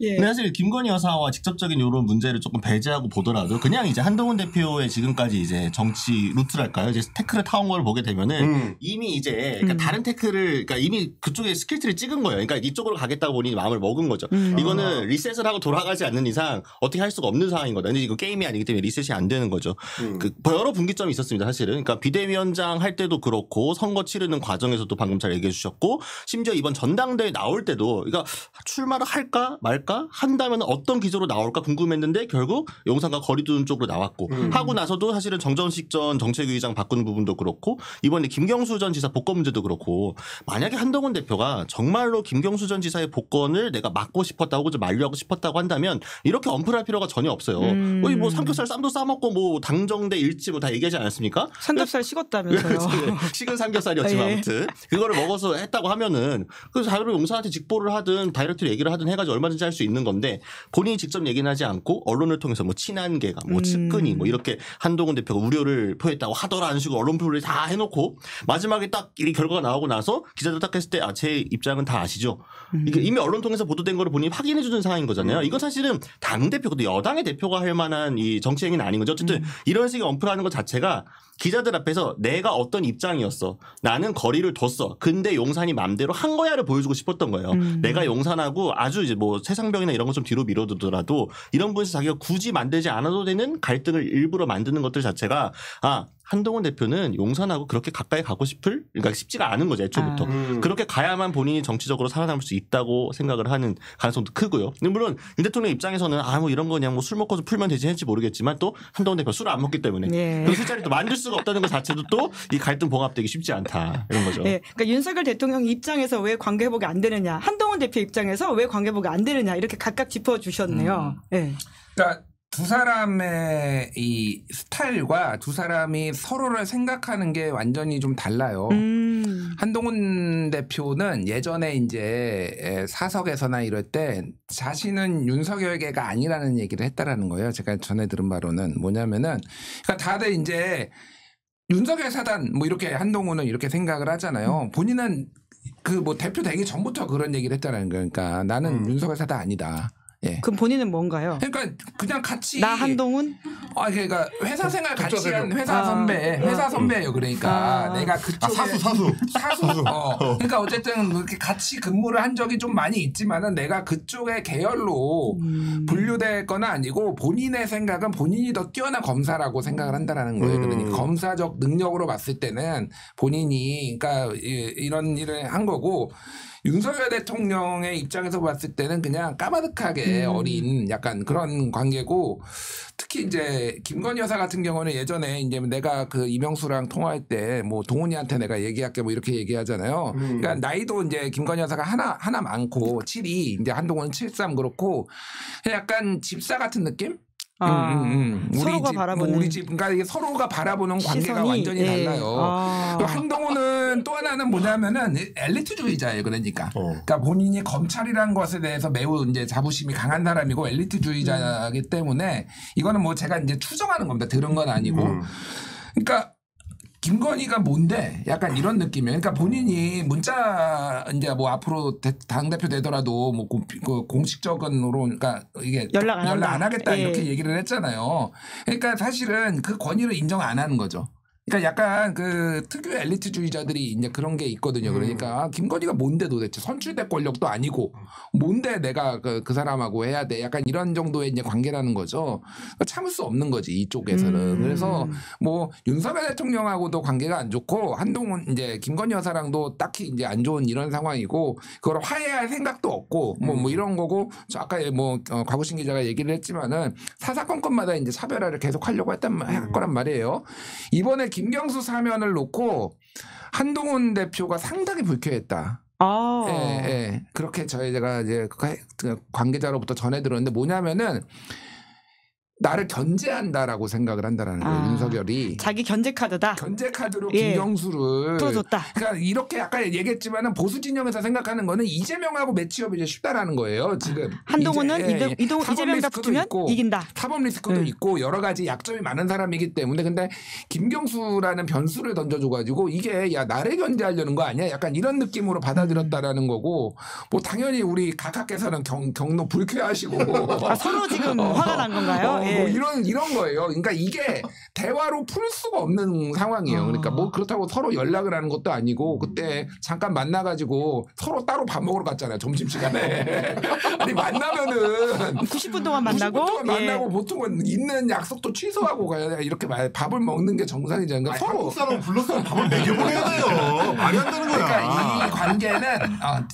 예. 근데 사실 김건희 여사와 직접적인 이런 문제를 조금 배제하고 보더라도 그냥 이제 한동훈 대표의 지금까지 이제 정치 루트랄까요? 이제 태클을 타온 걸 보게 되면은 이미 이제 그러니까 다른 태클을 그러니까 이미 그쪽에 스킬트를 찍은 거예요. 그러니까 이쪽으로 가겠다고 본인이 마음을 먹은 거죠. 이거는 리셋을 하고 돌아가지 않는 이상 어떻게 할 수가 없는 상황인 거다. 근데 이거 게임이 아니기 때문에 리셋이 안 되는 거죠. 그 여러 분기점이 있었습니다. 사실은. 그러니까 비대위원장 할 때도 그렇고 선거 치르는 과정에서도 방금 잘 얘기해 주셨고 심지어 이번 전당대회 나올 때도 그러니까 출마를 할까 말까 한다면 어떤 기조로 나올까 궁금했는데 결국 용산과 거리 두는 쪽으로 나왔고 하고 나서도 사실은 정전식 전 정책위의장 바꾸는 부분도 그렇고 이번에 김경수 전 지사 복권 문제도 그렇고 만약에 한동훈 대표가 정말로 김경수 전 지사의 복권을 내가 막고 싶었다고 좀 만류하고 싶었다고 한다면 이렇게 언플할 필요가 전혀 없어요. 거의 뭐 삼겹살 쌈도 싸먹고 뭐 당정대 일치 뭐 다 얘기하지 않았습니까? 삼겹살 식었다면서요. 식은 삼겹살이었지만 아무튼 그거를 먹어서 했다고 하면은 그래서 자유로 용산한테 직보를 하든 다이렉트로 얘기를 하든 해가지고 얼마든지 할 수 있는 건데 본인이 직접 얘기는 하지 않고 언론을 통해서 뭐 친한계가 뭐 측근이 뭐 이렇게 한동훈 대표가 우려를 표했다고 하더라는 식으로 언론 표를 다 해놓고 마지막에 딱 이 결과가 나오고 나서 기자들 딱 했을 때 아, 제 입장은 다 아시죠? 이게 이미 언론 통해서 보도된 거를 본인이 확인해 주는 상황인 거잖아요. 이건 사실은 당대표, 근데 여당의 대표가 할 만한 이 정치 행위는 아닌 거죠. 어쨌든 이런 식의 언플하는 것 자체가 기자들 앞에서 내가 어떤 입장이었어. 나는 거리를 뒀어. 근데 용산이 맘대로 한 거야를 보여주고 싶었던 거예요. 내가 용산하고 아주 이제 뭐 세상병이나 이런 거 좀 뒤로 미뤄두더라도 이런 부분에서 자기가 굳이 만들지 않아도 되는 갈등을 일부러 만드는 것들 자체가 아, 한동훈 대표는 용산하고 그렇게 가까이 가고 그러니까 쉽지가 않은 거죠. 애초부터. 그렇게 가야만 본인이 정치적으로 살아남을 수 있다고 생각을 하는 가능성도 크고요. 물론 윤 대통령 입장에서는 아, 뭐 이런 거 그냥 뭐 술 먹고 풀면 되지 했지 모르겠지만 또 한동훈 대표 술을 안 먹기 때문에 그 술자리 또 만들 수가 없다는 것 자체도 또 이 갈등 봉합되기 쉽지 않다. 이런 거죠. 네. 그러니까 윤석열 대통령 입장에서 왜 관계 회복이 안 되느냐. 한동훈 대표 입장에서 왜 관계 회복이 안 되느냐. 이렇게 각각 짚어주셨네요. 네. 그러니까 두 사람의 이 스타일과 두 사람이 서로를 생각하는 게 완전히 좀 달라요. 한동훈 대표는 예전에 이제 사석에서나 이럴 때 자신은 윤석열계가 아니라는 얘기를 했다라는 거예요. 제가 전에 들은 바로는 뭐냐면은 그러니까 다들 이제 윤석열 사단 뭐 이렇게 한동훈은 이렇게 생각을 하잖아요. 본인은 그 뭐 대표 되기 전부터 그런 얘기를 했다라는 거예요. 그러니까 나는 윤석열 사단 아니다. 예. 그럼 본인은 뭔가요? 그러니까 그냥 같이 나 한동훈? 아 그러니까 회사 생활 같이 한 회사 선배예요. 그러니까 내가 그쪽에 사수. 그러니까 어쨌든 그렇게 같이 근무를 한 적이 좀 많이 있지만은 내가 그쪽의 계열로 분류될 아니고 본인의 생각은 본인이 더 뛰어난 검사라고 생각을 한다라는 거예요. 그러니까 검사적 능력으로 봤을 때는 본인이 그러니까 이런 일을 한 거고. 윤석열 대통령의 입장에서 봤을 때는 그냥 까마득하게 어린 약간 그런 관계고 특히 이제 김건희 여사 같은 경우는 예전에 이제 내가 그 이명수랑 통화할 때 뭐 동훈이한테 내가 얘기할게 뭐 이렇게 얘기하잖아요. 그러니까 나이도 이제 김건희 여사가 하나 많고 7이 이제 한동훈은 73 그렇고 약간 집사 같은 느낌? 서로가 바라보는 우리 집 그러니까 이게 서로가 바라보는 관계가 시선이, 완전히 달라요. 한동훈은 또 하나는 뭐냐면은 엘리트주의자예요. 그러니까 본인이 검찰이라는 것에 대해서 매우 이제 자부심이 강한 사람이고 엘리트주의자이기 때문에 이거는 뭐 제가 이제 추정하는 겁니다. 들은 건 아니고. 그러니까 김건희가 뭔데? 약간 이런 느낌이에요. 그러니까 본인이 문자 이제 뭐 앞으로 당대표 되더라도 뭐 공식적으로 그러니까 이게 연락 안 하겠다 이렇게 얘기를 했잖아요. 그러니까 사실은 그 권위를 인정 안 하는 거죠. 그러니까 약간 그 특유의 엘리트주의자들이 이제 그런 게 있거든요. 그러니까 김건희가 뭔데 도대체 선출대 권력도 아니고 뭔데 내가 그 사람하고 해야 돼. 약간 이런 정도의 이제 관계라는 거죠. 그러니까 참을 수 없는 거지 이쪽에서는. 그래서 뭐 윤석열 대통령하고도 관계가 안 좋고 한동훈 이제 김건희 여사랑도 딱히 이제 안 좋은 이런 상황이고 그걸 화해할 생각도 없고 뭐 이런 거고 아까 뭐 곽우신 기자가 얘기를 했지만은 사사건건마다 이제 차별화를 계속 하려고 할 거란 말이에요. 이번에 김경수 사면을 놓고 한동훈 대표가 상당히 불쾌했다. 그렇게 제가 이제 관계자로부터 전해 들었는데 뭐냐면은 나를 견제한다라고 생각을 한다라는 거예요. 윤석열이 자기 견제 카드다. 견제 카드로 김경수를 풀어줬다. 그러니까 이렇게 아까 얘기했지만은 보수 진영에서 생각하는 거는 이재명하고 매치업이 이제 쉽다라는 거예요. 지금 한동훈은 이재명과 붙으면 이긴다. 사법 리스크도 있고 여러 가지 약점이 많은 사람이기 때문에 근데 김경수라는 변수를 던져줘가지고 이게 야 나를 견제하려는 거 아니야? 약간 이런 느낌으로 받아들였다라는 거고 뭐 당연히 우리 각하께서는 경로 불쾌하시고 서로 지금 화가 난 건가요? 뭐 이런 거예요. 그러니까 이게 대화로 풀 수가 없는 상황이에요. 그러니까 뭐 그렇다고 서로 연락을 하는 것도 아니고 그때 잠깐 만나가지고 서로 따로 밥 먹으러 갔잖아요. 점심시간에. 아니 만나면은 90분 동안 만나고 보통은 있는 약속도 취소하고 가야 이렇게 밥을 먹는 게 정상이잖아요. 그러니까 서로 한국 사람 불렀으면 밥을 먹여보내야 돼요. 말이 안 되는 거야. 그러니까 이 관계는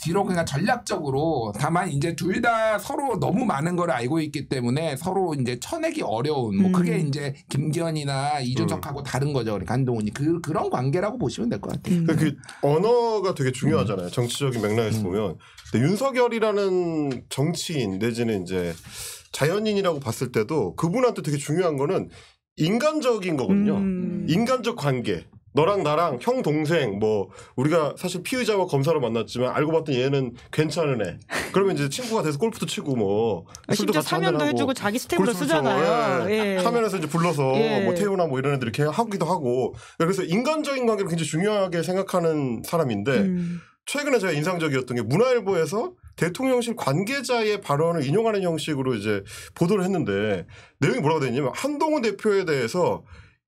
뒤로 그러니까 전략적으로 다만 이제 둘 다 서로 너무 많은 걸 알고 있기 때문에 서로 이제 쳐내기 어려운 뭐 그게 이제 김기현이나 이준석하고 다른 거죠. 그러니까 한동훈이 그런 관계라고 보시면 될 것 같아요. 그 언어가 되게 중요하잖아요. 정치적인 맥락에서 보면. 근데 윤석열이라는 정치인 내지는 이제 자연인이라고 봤을 때도 그분한테 되게 중요한 거는 인간적인 거거든요. 인간적 관계. 너랑 나랑 형 동생 뭐 우리가 사실 피의자와 검사로 만났지만 알고 봤더니 얘는 괜찮은 애. 그러면 이제 친구가 돼서 골프도 치고 뭐 술도 심지어 같이 사면도 해주고 자기 스텝으로 쓰잖아요. 예. 사면에서 이제 불러서 뭐 태우나 뭐 이런 애들 이렇게 하기도 하고 그래서 인간적인 관계를 굉장히 중요하게 생각하는 사람인데 최근에 제가 인상적이었던 게 문화일보에서 대통령실 관계자의 발언을 인용하는 형식으로 이제 보도를 했는데 내용이 뭐라고 되어 있냐면 한동훈 대표에 대해서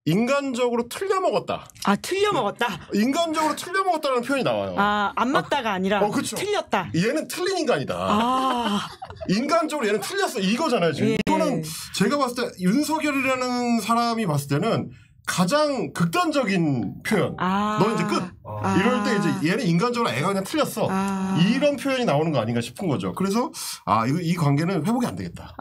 인간적으로 틀려먹었다. 틀려먹었다. 인간적으로 틀려먹었다는 표현이 나와요. 안 맞다가 아니라 그렇죠. 틀렸다. 얘는 틀린 인간이다. 인간적으로 얘는 틀렸어. 이거잖아요. 지금. 이거는 제가 봤을 때 윤석열이라는 사람이 봤을 때는 가장 극단적인 표현. 너 이제 끝. 이럴 때 이제 얘는 인간적으로 애가 그냥 틀렸어. 이런 표현이 나오는 거 아닌가 싶은 거죠. 그래서 이 관계는 회복이 안 되겠다.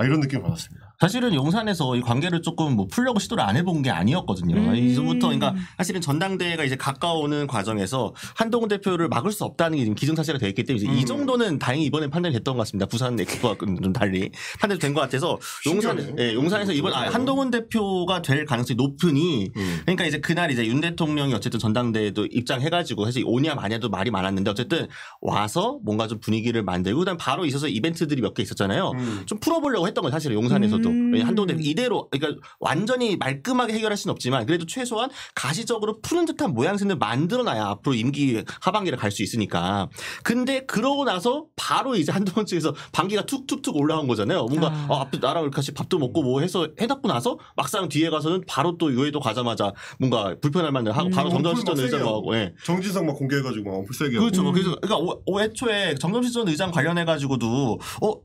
이런 느낌을 받았습니다. 사실은 용산에서 이 관계를 조금 뭐 풀려고 시도를 안 해본 게 아니었거든요. 이제부터 그러니까 사실은 전당대회가 이제 가까워오는 과정에서 한동훈 대표를 막을 수 없다는 게 지금 기정사실화 되어 있기 때문에 이제 이 정도는 다행히 이번에 판단이 됐던 것 같습니다. 부산 엑스포와 좀 달리 판단이 된 것 같아서 용산에서 이번 한동훈 대표가 될 가능성이 높으니 그러니까 이제 그날 이제 윤 대통령이 어쨌든 전당대회도 입장해가지고 사실 오냐 마냐도 말이 많았는데 어쨌든 와서 뭔가 좀 분위기를 만들고 그다음 바로 있어서 이벤트들이 몇 개 있었잖아요. 좀 풀어보려고 했던 거예요. 사실은 용산에서도. 한동훈 대표 이대로 그러니까 완전히 말끔하게 해결할 수는 없지만 그래도 최소한 가시적으로 푸는 듯한 모양새를 만들어놔야 앞으로 임기 하반기를 갈 수 있으니까. 근데 그러고 나서 바로 이제 한동훈 측에서 반기가 툭툭툭 올라온 거잖아요. 뭔가 앞에 나랑 같이 밥도 먹고 뭐 해서 해놓고 나서 막상 뒤에 가서는 바로 또 유해도 가자마자 뭔가 불편할 만을 하고 바로 정점시전 의장하고 정진석 막 공개해가지고 막 불세게 그렇죠. 그러니까 애초에 정점시전 의장 관련해가지고도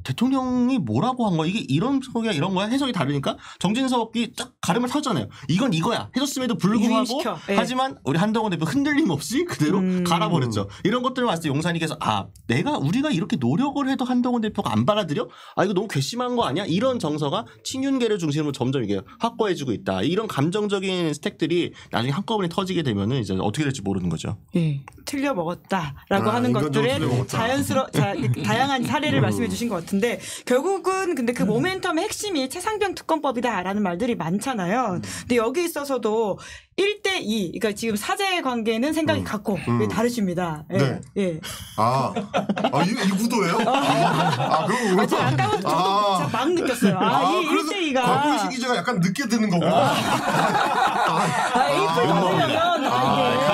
대통령이 뭐라고 한 거야? 이게 이런 소리야 이런 거야? 해석이 다르니까 정진석이 딱 가름을 타잖아요. 이건 이거야. 해줬음에도 불구하고 하지만 우리 한동훈 대표 흔들림 없이 그대로 갈아버렸죠. 이런 것들을 봤을 때 용산이 계속 우리가 이렇게 노력을 해도 한동훈 대표가 안 받아들여? 이거 너무 괘씸한 거 아니야? 이런 정서가 친윤계를 중심으로 점점 이게 확고해지고 있다. 이런 감정적인 스택들이 나중에 한꺼번에 터지게 되면은 이제 어떻게 될지 모르는 거죠. 틀려 먹었다라고 하는 것들의 다양한 사례를 말씀해 주신 것 같은데 결국은 근데 그 모멘텀의 핵심이 최상병 특검법이다라는 말들이 많잖아요. 근데 여기 있어서도 1대2 그러니까 지금 사제 관계는 생각이 같고 다르십니다. 이 구도예요? 제가 아까부터 저도 막 느꼈어요. 이 1대2가 곽구식 기자가 약간 늦게 듣는 거구나. 에이플 받으려면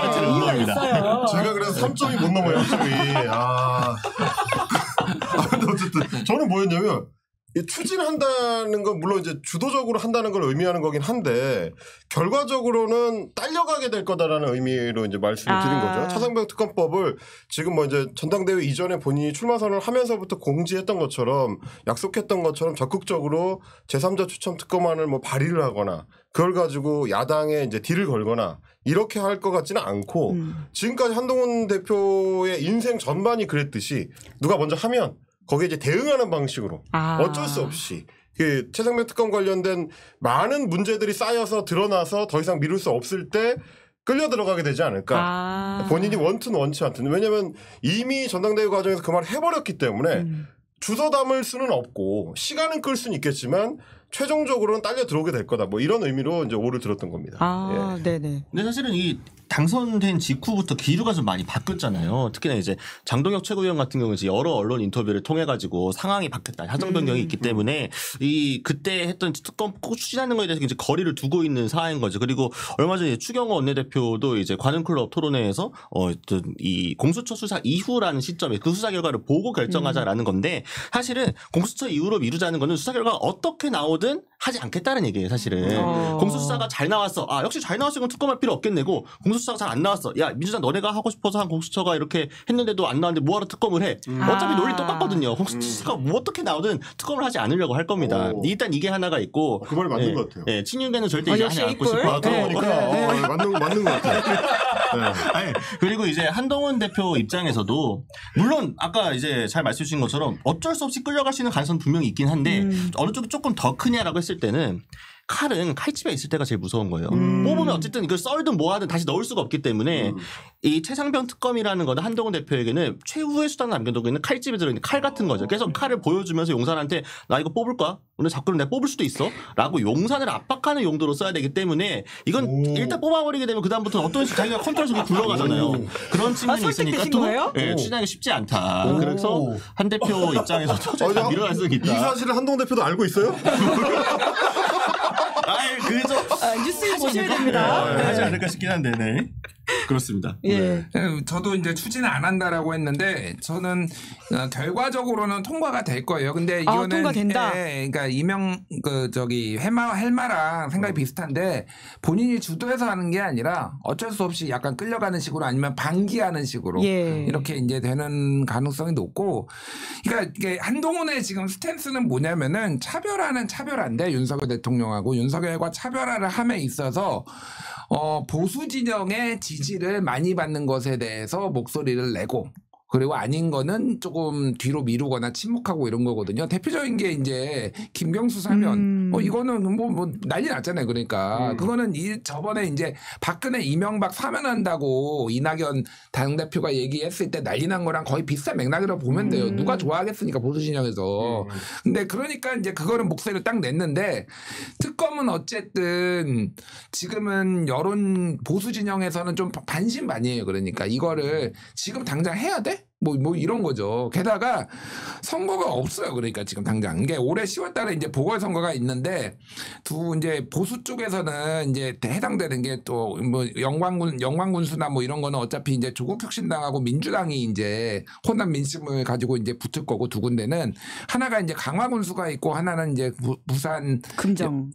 이게 이유가 있어요. 제가 그래서 3점이 못 넘어요. 3점이. 근데 어쨌든 저는 뭐였냐면 추진한다는 건 물론 이제 주도적으로 한다는 걸 의미하는 거긴 한데 결과적으로는 딸려가게 될 거다라는 의미로 이제 말씀을 드린 거죠. 차상병 특검법을 지금 뭐 이제 전당대회 이전에 본인이 출마 선언을 하면서부터 공지했던 것처럼 약속했던 것처럼 적극적으로 제3자 추첨 특검안을 뭐 발의를 하거나 그걸 가지고 야당에 이제 딜을 걸거나 이렇게 할 것 같지는 않고 지금까지 한동훈 대표의 인생 전반이 그랬듯이 누가 먼저 하면 거기에 이제 대응하는 방식으로 어쩔 수 없이 그 최상병 특검 관련된 많은 문제들이 쌓여서 드러나서 더 이상 미룰 수 없을 때 끌려 들어가게 되지 않을까. 본인이 원튼 원치 않든. 왜냐하면 이미 전당대회 과정에서 그 말을 해버렸기 때문에 주워 담을 수는 없고 시간은 끌 수는 있겠지만 최종적으로는 딸려 들어오게 될 거다. 뭐 이런 의미로 이제 오를 들었던 겁니다. 아, 네네. 근데 사실은 이 당선된 직후부터 기류가 좀 많이 바뀌었잖아요. 특히나 이제 장동혁 최고위원 같은 경우는 여러 언론 인터뷰를 통해 가지고 상황이 바뀌었다, 사정 변경이 있기 때문에 이 그때 했던 특검 꼭 추진하는 거에 대해서 이제 거리를 두고 있는 상황인 거죠. 그리고 얼마 전에 추경호 원내대표도 이제 관훈클럽 토론회에서 이 공수처 수사 이후라는 시점에 그 수사 결과를 보고 결정하자라는 건데 사실은 공수처 이후로 미루자는 거는 수사 결과가 어떻게 나오든 하지 않겠다는 얘기예요. 사실은 공수수사가 잘 나왔어. 아 역시 잘 나왔으면 특검할 필요 없겠네고 공수처가 잘 안 나왔어. 야 민주당 너네가 하고 싶어서 한 공수처가 이렇게 했는데도 안 나왔는데 뭐하러 특검을 해. 어차피 논리 똑같거든요. 공수처가 뭐 어떻게 나오든 특검을 하지 않으려고 할 겁니다. 일단 이게 하나가 있고 그 말이 맞는 것 같아요. 예, 친윤계는 절대 얘기하지 않고 싶어. 그러니까 맞는 것 같아요. 아니, 그리고 이제 한동훈 대표 입장에서도 물론 아까 이제 잘 말씀 주신 것처럼 어쩔 수 없이 끌려갈 수 있는 가능성은 분명히 있긴 한데 어느 쪽이 조금 더 크냐라고 했을 때는 칼은 칼집에 있을 때가 제일 무서운 거예요. 뽑으면 어쨌든 이걸 썰든 뭐하든 다시 넣을 수가 없기 때문에 이 최상병 특검이라는 거는 한동훈 대표에게는 최후의 수단을 남겨두고 있는 칼집에 들어있는 칼 같은 거죠. 그래서 칼을 보여주면서 용산한테 나 이거 뽑을 거야? 오늘 자꾸 내가 뽑을 수도 있어? 라고 용산을 압박하는 용도로 써야 되기 때문에 이건 일단 뽑아버리게 되면 그다음부터는 어떤 식으로 자기가 컨트롤 속에 굴러가잖아요. 그런 측면이 있으니까 또 추진하기 쉽지 않다. 그래서 한 대표 입장에서도 다 밀어갈 수는 있다. 이 사실을 한동훈 대표도 알고 있어요? 그래서 뉴스 보셔야 됩니다. 하지 않을까 싶긴 한데, 네. 그렇습니다. 예. 저도 이제 추진 안 한다라고 했는데 저는 결과적으로는 통과가 될 거예요. 근데 이거는 통과된다. 그러니까 헬마랑 생각이 비슷한데 본인이 주도해서 하는 게 아니라 어쩔 수 없이 약간 끌려가는 식으로 아니면 방기하는 식으로 이렇게 이제 되는 가능성이 높고, 그러니까 이게 한동훈의 지금 스탠스는 뭐냐면은 차별화인데 윤석열 대통령하고 윤석열과 차별화를 함에 있어서 보수 진영의 지지를 많이 받는 것에 대해서 목소리를 내고, 그리고 아닌 거는 조금 뒤로 미루거나 침묵하고 이런 거거든요. 대표적인 게 이제 김경수 사면 이거는 뭐 난리 났잖아요. 그러니까 그거는 저번에 이제 박근혜 이명박 사면한다고 이낙연 당대표가 얘기했을 때 난리 난 거랑 거의 비슷한 맥락이라고 보면 돼요. 누가 좋아하겠습니까 보수 진영에서. 근데 그러니까 이제 그거는 목소리를 딱 냈는데, 특검은 어쨌든 지금은 여론 보수 진영에서는 좀 반신반의해요. 그러니까 이거를 지금 당장 해야 돼? 뭐 이런 거죠. 게다가 선거가 없어요. 그러니까 지금 당장 이게 올해 10월 달에 이제 보궐선거가 있는데 이제 보수 쪽에서는 이제 해당되는 게 또 뭐 영광군수나 뭐 이런 거는 어차피 이제 조국혁신당하고 민주당이 이제 호남 민심을 가지고 이제 붙을 거고, 두 군데는 하나가 이제 강화군수가 있고 하나는 이제 부산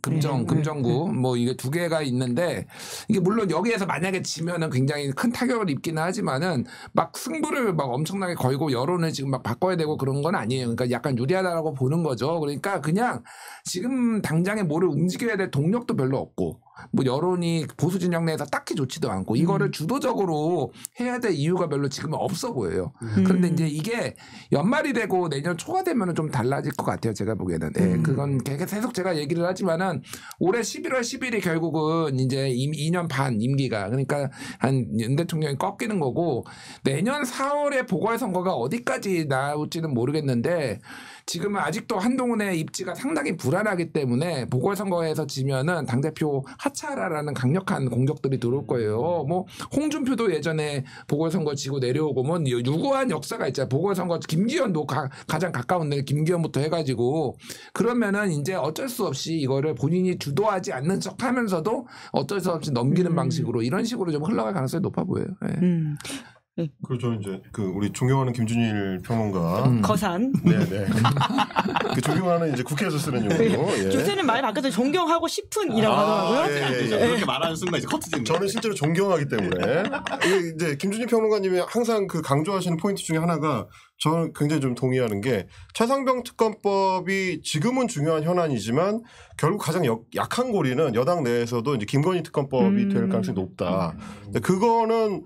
금정구 뭐 이게 두 개가 있는데, 이게 물론 여기에서 만약에 지면은 굉장히 큰 타격을 입기는 하지만은 막 승부를 막 엄청나게 걸고 여론을 지금 막 바꿔야 되고 그런 건 아니에요. 그러니까 약간 유리하다라고 보는 거죠. 그러니까 그냥 지금 당장에 뭐를 움직여야 될 동력도 별로 없고, 뭐 여론이 보수 진영 내에서 딱히 좋지도 않고, 이거를 주도적으로 해야 될 이유가 별로 지금은 없어 보여요. 그런데 이제 이게 연말이 되고 내년 초가 되면은 좀 달라질 것 같아요. 제가 보기에는. 그건 계속 제가 얘기를 하지만은 올해 11월 10일이 결국은 이제 2년 반 임기가, 그러니까 한 윤 대통령이 꺾이는 거고, 내년 4월에 보궐선거가 어디까지 나올지는 모르겠는데 지금은 아직도 한동훈의 입지가 상당히 불안하기 때문에 보궐선거에서 지면은 당대표 하차하라라는 강력한 공격들이 들어올 거예요. 뭐 홍준표도 예전에 보궐선거 지고 내려오고 뭐 유구한 역사가 있잖아요. 보궐선거 김기현도 가장 가까운 데 김기현부터 해가지고, 그러면은 이제 어쩔 수 없이 이거를 본인이 주도하지 않는 척 하면서도 어쩔 수 없이 넘기는 방식으로 이런 식으로 좀 흘러갈 가능성이 높아 보여요. 그렇죠. 이제 우리 존경하는 김준일 평론가 거산. 네네. 그 존경하는 이제 국회에서 쓰는 용어로. 요새는 말 바뀌어서 존경하고 싶은이라고 하더라고요. 그렇게 말하는 순간 이제 커트집니다. 저는 실제로 존경하기 때문에 이제 김준일 평론가님이 항상 강조하시는 포인트 중에 하나가 저는 굉장히 좀 동의하는 게, 최상병 특검법이 지금은 중요한 현안이지만 결국 가장 약한 고리는 여당 내에서도 이제 김건희 특검법이 될 가능성이 높다. 그거는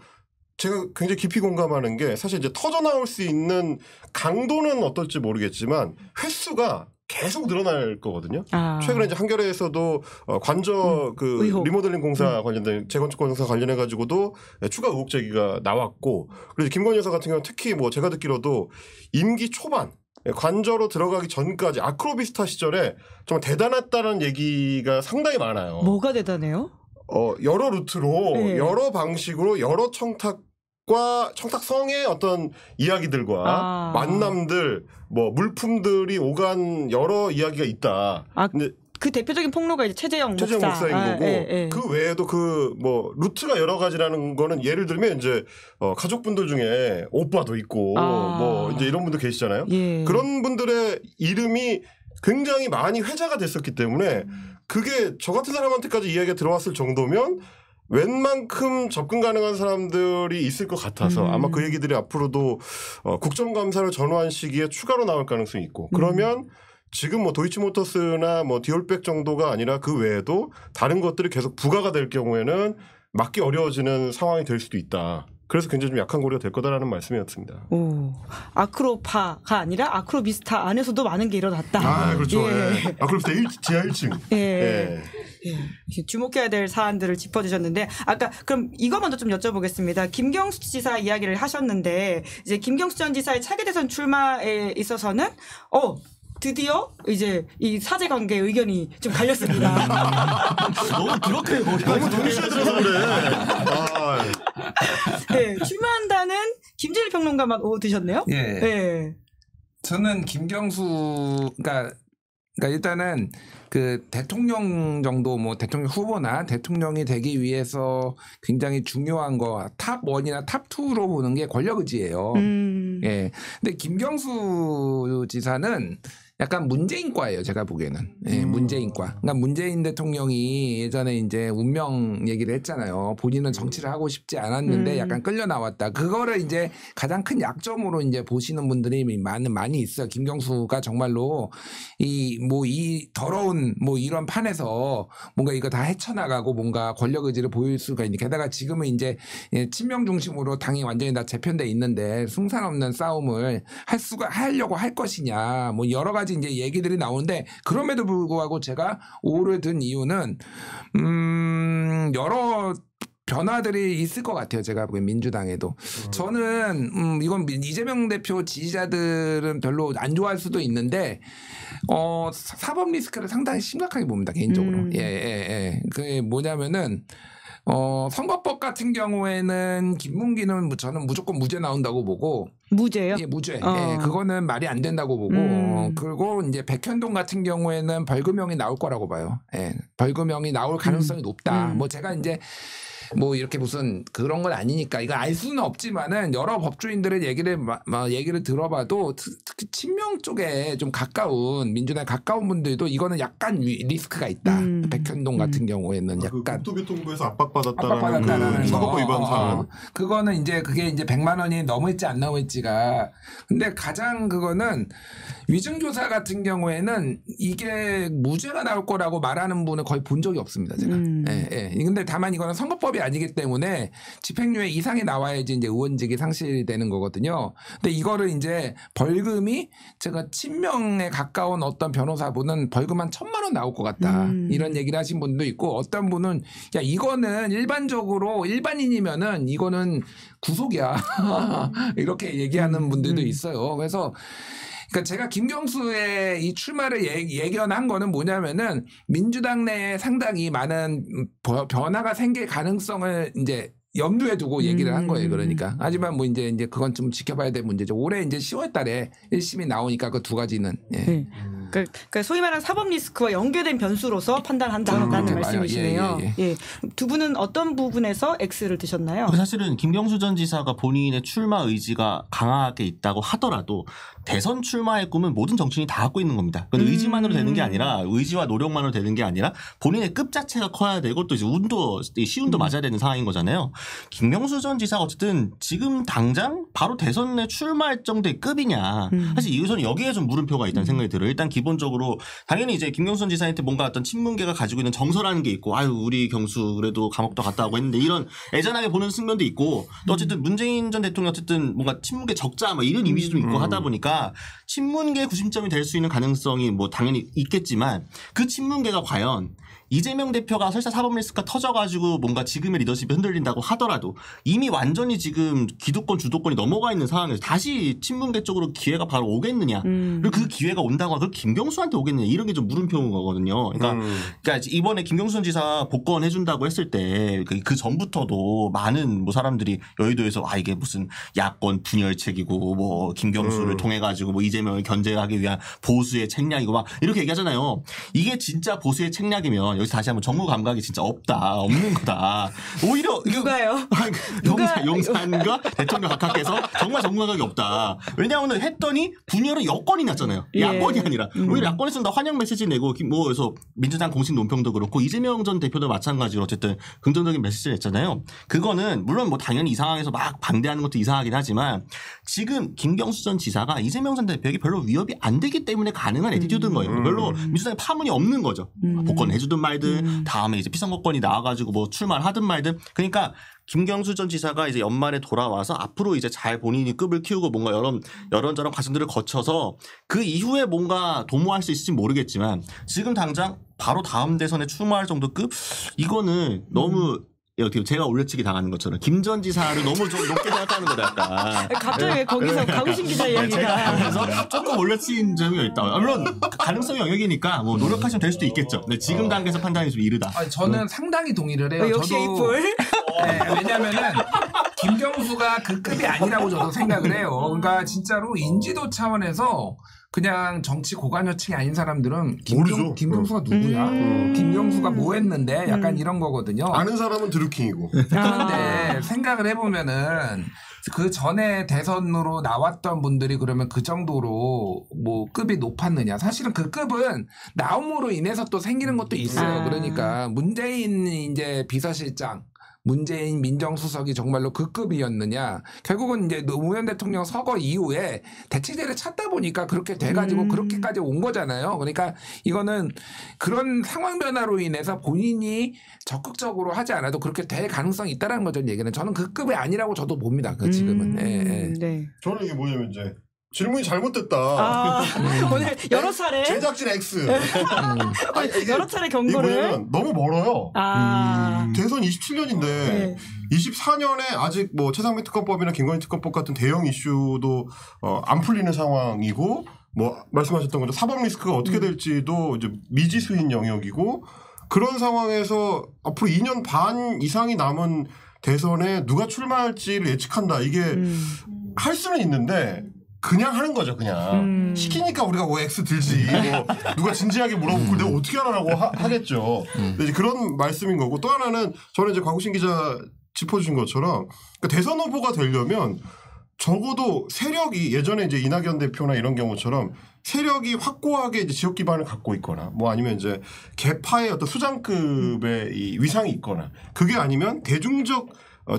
제가 굉장히 깊이 공감하는 게, 사실 이제 터져 나올 수 있는 강도는 어떨지 모르겠지만 횟수가 계속 늘어날 거거든요. 최근에 이제 한겨레에서도 관저 리모델링 공사 관련된 재건축 공사 관련해 가지고도 추가 의혹 제기가 나왔고, 그리고 김건희 여사 같은 경우는 특히 뭐 제가 듣기로도 임기 초반 관저로 들어가기 전까지 아크로비스타 시절에 정말 대단했다는 얘기가 상당히 많아요. 뭐가 대단해요? 여러 루트로 여러 방식으로 여러 청탁성의 어떤 이야기들과 만남들, 뭐 물품들이 오간 여러 이야기가 있다. 근데 그 대표적인 폭로가 이제 최재형 목사인 거고 그 외에도 그 뭐 루트가 여러 가지라는 거는 예를 들면 이제 가족분들 중에 오빠도 있고 뭐 이제 이런 분들 계시잖아요. 그런 분들의 이름이 굉장히 많이 회자가 됐었기 때문에 그게 저 같은 사람한테까지 이야기가 들어왔을 정도면 웬만큼 접근 가능한 사람들이 있을 것 같아서 아마 그 얘기들이 앞으로도 국정감사를 전후한 시기에 추가로 나올 가능성이 있고 그러면 지금 뭐 도이치모터스나 뭐 디올백 정도가 아니라 그 외에도 다른 것들이 계속 부과가 될 경우에는 막기 어려워지는 상황이 될 수도 있다. 그래서 굉장히 좀 약한 고리가 될 거다라는 말씀이었습니다. 아크로파가 아니라 아크로비스타 안에서도 많은 게 일어났다. 그렇죠. 아크로비스타 지하 1층. 주목해야 될 사안들을 짚어주셨는데 아까 그럼 이거 먼저 좀 여쭤보겠습니다. 김경수 지사 이야기를 하셨는데 이제 김경수 전 지사의 차기 대선 출마에 있어서는 드디어 이제 이 사제관계 의견이 좀 갈렸습니다. 너무 그렇게 너무 동시에 들어서 그래. 출마한다는 김진일 평론가만 드셨네요. 저는 김경수 그러니까 일단은 그 대통령 정도 뭐 대통령 후보나 대통령이 되기 위해서 굉장히 중요한 거 탑 1이나 탑 2로 보는 게 권력 의지예요. 근데 김경수 지사는 약간 문재인과예요. 제가 보기에는. 문재인과. 그러니까 문재인 대통령이 예전에 이제 운명 얘기를 했잖아요. 본인은 정치를 하고 싶지 않았는데 약간 끌려 나왔다. 그거를 이제 가장 큰 약점으로 이제 보시는 분들이 많이 있어요. 김경수가 정말로 이 더러운 뭐 이런 판에서 뭔가 이거 다 헤쳐나가고 뭔가 권력 의지를 보일 수가 있는. 게다가 지금은 이제 친명 중심으로 당이 완전히 다 재편돼 있는데 승산 없는 싸움을 하려고 할 것이냐. 뭐 여러 가지 이제 얘기들이 나오는데 그럼에도 불구하고 제가 5를 든 이유는 여러 변화들이 있을 것 같아요. 제가 보기엔 민주당에도. 저는 이건 이재명 대표 지지자들은 별로 안 좋아할 수도 있는데 사법 리스크를 상당히 심각하게 봅니다. 개인적으로. 그게 뭐냐면은 선거법 같은 경우에는 김문기는 저는 무조건 무죄 나온다고 보고. 무죄요? 무죄. 그거는 말이 안 된다고 보고. 그리고 이제 백현동 같은 경우에는 벌금형이 나올 거라고 봐요. 벌금형이 나올 가능성이 높다. 뭐 제가 이제 뭐 이렇게 무슨 그런 건 아니니까 이거 알 수는 없지만은 여러 법조인들의 얘기를 들어봐도 특히 친명 쪽에 좀 가까운 민주당에 가까운 분들도 이거는 약간 리스크가 있다. 백현동 같은 경우에는 약간 국토교통부에서 압박받았다는 그 선거법 위반 사안. 그거는 이제 그게 이제 100만 원이 넘을지 안 넘을지가. 근데 가장 그거는 위증교사 같은 경우에는 이게 무죄가 나올 거라고 말하는 분은 거의 본 적이 없습니다. 제가. 근데 다만 이거는 선거법이 아니기 때문에 집행유예 이상이 나와야지 이제 의원직이 상실되는 거거든요. 근데 이거를 이제 벌금이 제가 친명에 가까운 어떤 변호사분은 벌금 한 1,000만 원 나올 것 같다. 이런 얘기를 하신 분도 있고 어떤 분은 야 이거는 일반적으로 일반인이면은 이거는 구속이야. 이렇게 얘기하는 분들도 있어요. 그래서 그러니까 제가 김경수의 이 출마를 예견한 거는 뭐냐면은 민주당 내에 상당히 많은 변화가 생길 가능성을 이제 염두에 두고 얘기를 한 거예요. 그러니까. 하지만 뭐 이제 그건 좀 지켜봐야 될 문제죠. 올해 이제 10월 달에 1심이 나오니까 그 두 가지는. 그러니까 소위 말하는 사법 리스크와 연계된 변수로서 판단한다는 말씀이시네요. 두 분은 어떤 부분에서 X를 드셨나요? 사실은 김경수 전 지사가 본인의 출마 의지가 강하게 있다고 하더라도 대선 출마의 꿈은 모든 정치인이 다 갖고 있는 겁니다. 그건 의지만으로 되는 게 아니라 의지와 노력만으로 되는 게 아니라 본인의 급 자체가 커야 되고 또 이제 시운도 맞아야 되는 상황인 거잖아요. 김경수 전 지사가 어쨌든 지금 당장 바로 대선에 출마할 정도의 급이냐. 사실 이것은 여기에 좀 물음표가 있다는 생각이 들어요. 일단 기본적으로 당연히 이제 김경수 전 지사한테 뭔가 어떤 친문계가 가지고 있는 정서라는 게 있고 우리 경수 그래도 감옥도 갔다 오고 했는데 이런 애잔하게 보는 측면도 있고 또 어쨌든 문재인 전 대통령 어쨌든 뭔가 친문계 적자 뭐 이런 이미지 좀 있고 하다 보니까 친문계 구심점이 될 수 있는 가능성이 뭐 당연히 있겠지만 그 친문계가 과연 이재명 대표가 설사 사법 리스크가 터져가지고 뭔가 지금의 리더십이 흔들린다고 하더라도 이미 완전히 지금 기득권 주도권이 넘어가 있는 상황에서 다시 친문계 쪽으로 기회가 바로 오겠느냐. 그리고 그 기회가 온다고 하면 김경수한테 오겠느냐. 이런 게 좀 물음표인 거거든요. 그러니까 이번에 김경수 전 지사 복권해준다고 했을 때 그 전부터도 많은 뭐 사람들이 여의도에서 이게 무슨 야권 분열책이고 뭐 김경수를 통해 가지고 뭐 이재명을 견제하기 위한 보수의 책략이고 막 이렇게 얘기하잖아요. 이게 진짜 보수의 책략이면 여기서 다시 한번 정무 감각이 진짜 없는 거다. 오히려 누가요? 용산과 대통령 각하께서 정말 정무 감각이 없다. 왜냐하면 했더니 분열은 여권이 났잖아요. 야권이 아니라 오히려 야권에서는 다 환영 메시지 내고 뭐 그래서 민주당 공식 논평도 그렇고 이재명 전 대표도 마찬가지로 어쨌든 긍정적인 메시지를 냈잖아요. 그거는 물론 뭐 당연히 이 상황에서 막 반대하는 것도 이상하긴 하지만 지금 김경수 전 지사가 이재명 전 대표에게 별로 위협이 안 되기 때문에 가능한 애티튜드인 거예요. 별로 민주당에 파문이 없는 거죠. 복권 해주든 말든 다음에 이제 피선거권이 나와가지고 뭐 출마를 하든 말든 그러니까 김경수 전 지사가 이제 연말에 돌아와서 앞으로 이제 잘 본인이 급을 키우고 뭔가 여런저런 과정들을 거쳐서 그 이후에 뭔가 도모할 수 있을지 모르겠지만 지금 당장 바로 다음 대선에 출마할 정도 급 이거는 너무 이렇게 제가 올려치기 당하는 것처럼 김 전 지사를 너무 좀 높게 생각하는 거다 약간. 갑자기 왜 거기서 가구신 기자 이야기가. 제가 하면서 조금 올려친 점이 있다. 물론 가능성의 영역이니까 뭐 노력하시면 될 수도 있겠죠. 근데 지금 단계에서 판단이 좀 이르다. 저는 상당히 동의를 해요. 역시 이풀. 네, 왜냐면은 김경수가 그 급이 아니라고 저도 생각을 해요. 그러니까 진짜로 인지도 차원에서 그냥 정치 고관여층이 아닌 사람들은 김경수가 누구야? 김경수가 뭐 했는데? 약간 이런 거거든요. 아는 사람은 드루킹이고. 그런데 생각을 해보면은 그 전에 대선으로 나왔던 분들이 그러면 그 정도로 뭐 급이 높았느냐. 사실은 그 급은 나옴으로 인해서 또 생기는 것도 있어요. 그러니까 문재인 이제 비서실장 문재인 민정수석이 정말로 그 급이었느냐. 결국은 이제 노무현 대통령 서거 이후에 대체제를 찾다 보니까 그렇게 돼가지고 그렇게까지 온 거잖아요. 그러니까 이거는 그런 상황 변화로 인해서 본인이 적극적으로 하지 않아도 그렇게 될 가능성이 있다는 거죠. 얘기는. 저는 그 급이 아니라고 저도 봅니다. 그 지금은. 네. 저는 이게 뭐냐면 이제 질문이 잘못됐다. 오늘 여러 차례 제작진 X. 여러 차례 이게 경고를. 뭐냐면 너무 멀어요. 대선 27년인데 네. 24년에 아직 뭐 최상민 특검법이나 김건희 특검법 같은 대형 이슈도 안 풀리는 상황이고 뭐 말씀하셨던 것처럼 사법 리스크가 어떻게 될지도 이제 미지수인 영역이고 그런 상황에서 앞으로 2년 반 이상이 남은 대선에 누가 출마할지를 예측한다. 이게 할 수는 있는데 그냥 하는 거죠, 그냥. 시키니까 우리가 뭐 X 들지. 뭐 누가 진지하게 물어보고 내가 어떻게 하라고 하겠죠. 근데 이제 그런 말씀인 거고 또 하나는 저는 이제 곽우신 기자 짚어주신 것처럼 그러니까 대선 후보가 되려면 적어도 세력이 예전에 이제 이낙연 대표나 이런 경우처럼 세력이 확고하게 이제 지역 기반을 갖고 있거나 뭐 아니면 이제 개파의 어떤 수장급의 이 위상이 있거나 그게 아니면 대중적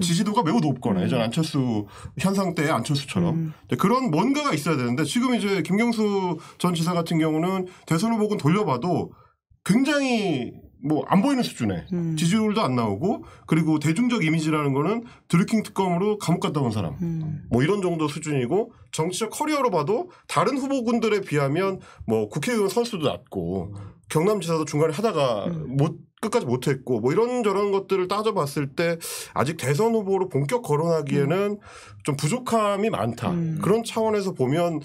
지지도가 매우 높거나 예전 안철수 현상 때의 안철수처럼 그런 뭔가가 있어야 되는데 지금 이제 김경수 전 지사 같은 경우는 대선 후보군 돌려봐도 굉장히 뭐 안 보이는 수준에 지지율도 안 나오고 그리고 대중적 이미지라는 거는 드루킹 특검으로 감옥 갔다 온 사람 뭐 이런 정도 수준이고 정치적 커리어로 봐도 다른 후보군들에 비하면 뭐 국회의원 선수도 낮고 경남지사도 중간에 하다가 끝까지 못했고 뭐 이런저런 것들을 따져봤을 때 아직 대선 후보로 본격 거론하기에는 좀 부족함이 많다. 그런 차원에서 보면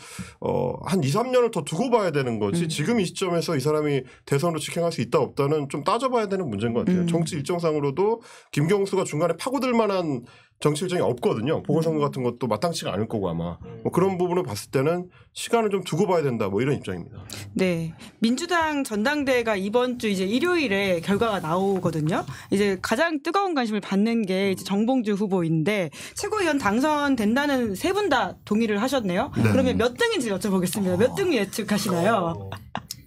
한 2, 3년을 더 두고 봐야 되는 거지 지금 이 시점에서 이 사람이 대선으로 직행할 수 있다 없다는 좀 따져봐야 되는 문제인 것 같아요. 정치 일정상으로도 김경수가 중간에 파고들 만한 정치 일정이 없거든요. 보궐선거 같은 것도 마땅치가 않을 거고 아마 뭐 그런 부분을 봤을 때는 시간을 좀 두고 봐야 된다 뭐 이런 입장입니다. 네, 민주당 전당대회가 이번 주 이제 일요일에 결과가 나오거든요. 이제 가장 뜨거운 관심을 받는 게 이제 정봉주 후보인데 최고위원 당선된다는 세 분 다 동의를 하셨네요. 네. 그러면 몇 등인지 여쭤보겠습니다. 몇 등 예측하시나요?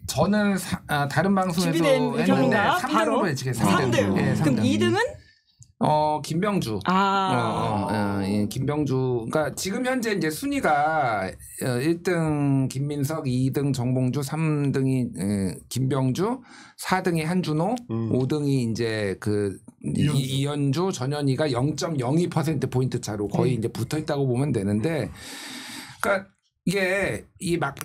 저는 다른 방송에서 준비된 했는데 3등으로 예측했어요. 3등. 네, 그럼 2등은? 김병주. 김병주. 그러니까 지금 현재 이제 순위가 1등 김민석, 2등 정봉주, 3등이 김병주, 4등이 한준호, 5등이 이제 이현주, 전현희가 0.02% 포인트 차로 거의 이제 붙어 있다고 보면 되는데, 그러니까 이게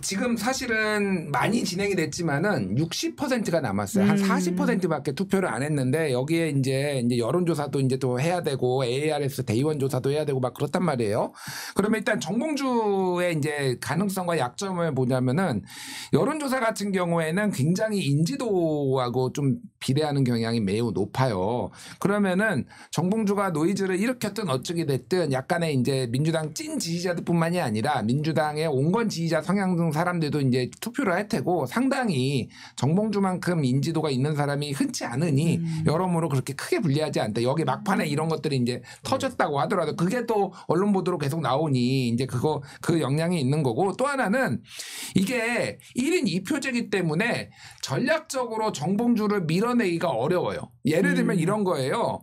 지금 사실은 많이 진행이 됐지만은 60%가 남았어요. 한 40%밖에 투표를 안 했는데 여기에 이제 여론조사도 이제 또 해야 되고 ARS 대의원 조사도 해야 되고 막 그렇단 말이에요. 그러면 일단 정봉주의 이제 가능성과 약점을 보자면은 여론조사 같은 경우에는 굉장히 인지도하고 좀 비례하는 경향이 매우 높아요. 그러면은 정봉주가 노이즈를 일으켰든 어쩌게 됐든 약간의 이제 민주당 찐 지지자들뿐만이 아니라 민주당의 온건 지지자 성향 등 사람들도 이제 투표를 할 테고 상당히 정봉주만큼 인지도가 있는 사람이 흔치 않으니 여러모로 그렇게 크게 불리하지 않다. 여기 막판에 이런 것들이 이제 터졌다고 하더라도 그게 또 언론 보도로 계속 나오니 이제 그 영향이 있는 거고 또 하나는 이게 1인 2표제이기 때문에 전략적으로 정봉주를 밀어내기가 어려워요. 예를 들면 이런 거예요.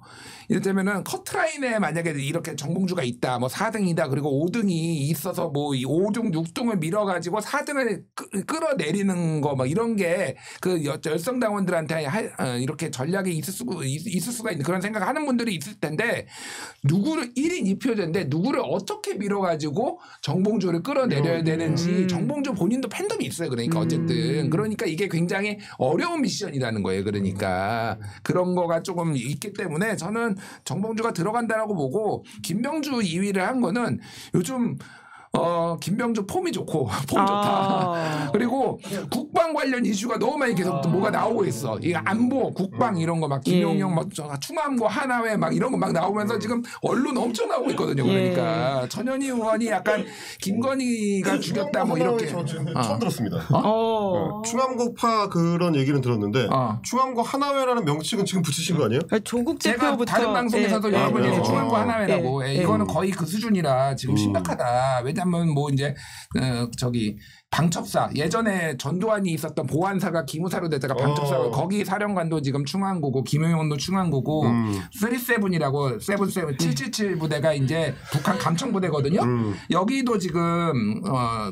이를테면은 커트라인에 만약에 이렇게 정봉주가 있다, 뭐 4등이다, 그리고 5등이 있어서 뭐 5등, 6등을 밀어가지고 4등을 끌어내리는 거, 뭐 이런 게 그 열성당원들한테 이렇게 전략이 있을 수가 있는 그런 생각하는 분들이 있을 텐데 누구를 1인 2표제인데 누구를 어떻게 밀어가지고 정봉주를 끌어내려야 되는지 정봉주 본인도 팬덤이 있어요. 그러니까 어쨌든 그러니까 이게 굉장히 어려운 미션이라는 거예요. 그러니까 그런 거가 조금 있기 때문에 저는 정봉주가 들어간다라고 보고 김병주 2위를 한 거는 요즘 김병주 폼이 좋고 폼 좋다. 그리고 국방 관련 이슈가 너무 많이 계속 뭐가 나오고 있어. 이 안보, 국방 이런 거 막 김용영 막 충암고 하나회 막 이런 거 막 나오면서 지금 언론 엄청 나오고 있거든요. 그러니까 전현희 의원이 약간 김건희가 죽였다 뭐 이렇게. 저 지금 처음 들었습니다. 충암고파 그런 얘기는 들었는데 충암고 하나회라는 명칭은 지금 붙이신 거 아니에요? 조국 제가 대표부터 다른 방송에서도 여러 번 얘기해서 충암고 하나회라고. 이거는 거의 그 수준이라 지금 심각하다. 왜냐면 뭐 이제 방첩사 예전에 전두환이 있었던 보안사가 기무사로 되다가 방첩사로 거기 사령관도 지금 충안구고 김용현도 충안구고 37이라고 777 부대가 이제 북한 감청부대거든요. 여기도 지금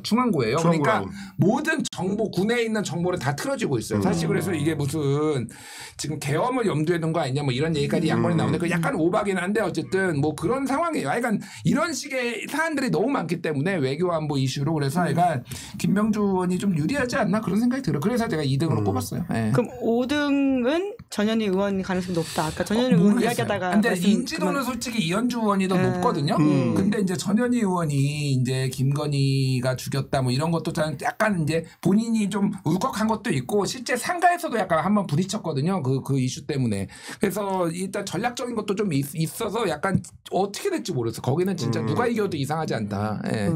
충안구예요. 그러니까 모든 정보 군에 있는 정보를 다 틀어지고 있어요. 사실 그래서 이게 무슨 지금 계엄을 염두에 둔 거 아니냐 뭐 이런 얘기까지 양번에 나오는데 그 약간 오바긴 한데 어쨌든 뭐 그런 상황이에요. 그러니까 이런 식의 사안들이 너무 많기 때문에 외교안보 이슈로 그래서 약간 김병주 의원이 좀 유리하지 않나 그런 생각이 들어요. 그래서 제가 2등으로 꼽았어요. 네. 그럼 5등은 전현희 의원 가능성이 높다. 아까 전현희 의원 이야기하다가 근데 인지도는 솔직히 이현주 의원이 더 높거든요. 근데 이제 전현희 의원이 이제 김건희가 죽였다 뭐 이런 것도 약간 이제 본인이 좀 울컥한 것도 있고 실제 상가에서도 약간 한번 부딪혔거든요. 그 이슈 때문에. 그래서 일단 전략적인 것도 좀 있어서 약간 어떻게 될지 모르겠어. 거기는 진짜 누가 이겨도 이상하지 않다. 네.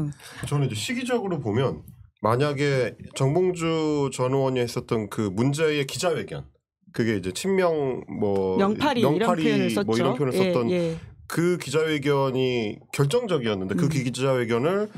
저는 이제 시기적으로 보면 만약에 정봉주 전 의원이 했었던 그 문제의 기자회견 그게 이제 친명 뭐 명팔이 이런 표현을 썼죠. 뭐 이런 표현을 썼던 그 기자회견이 결정적이었는데 그 기자회견을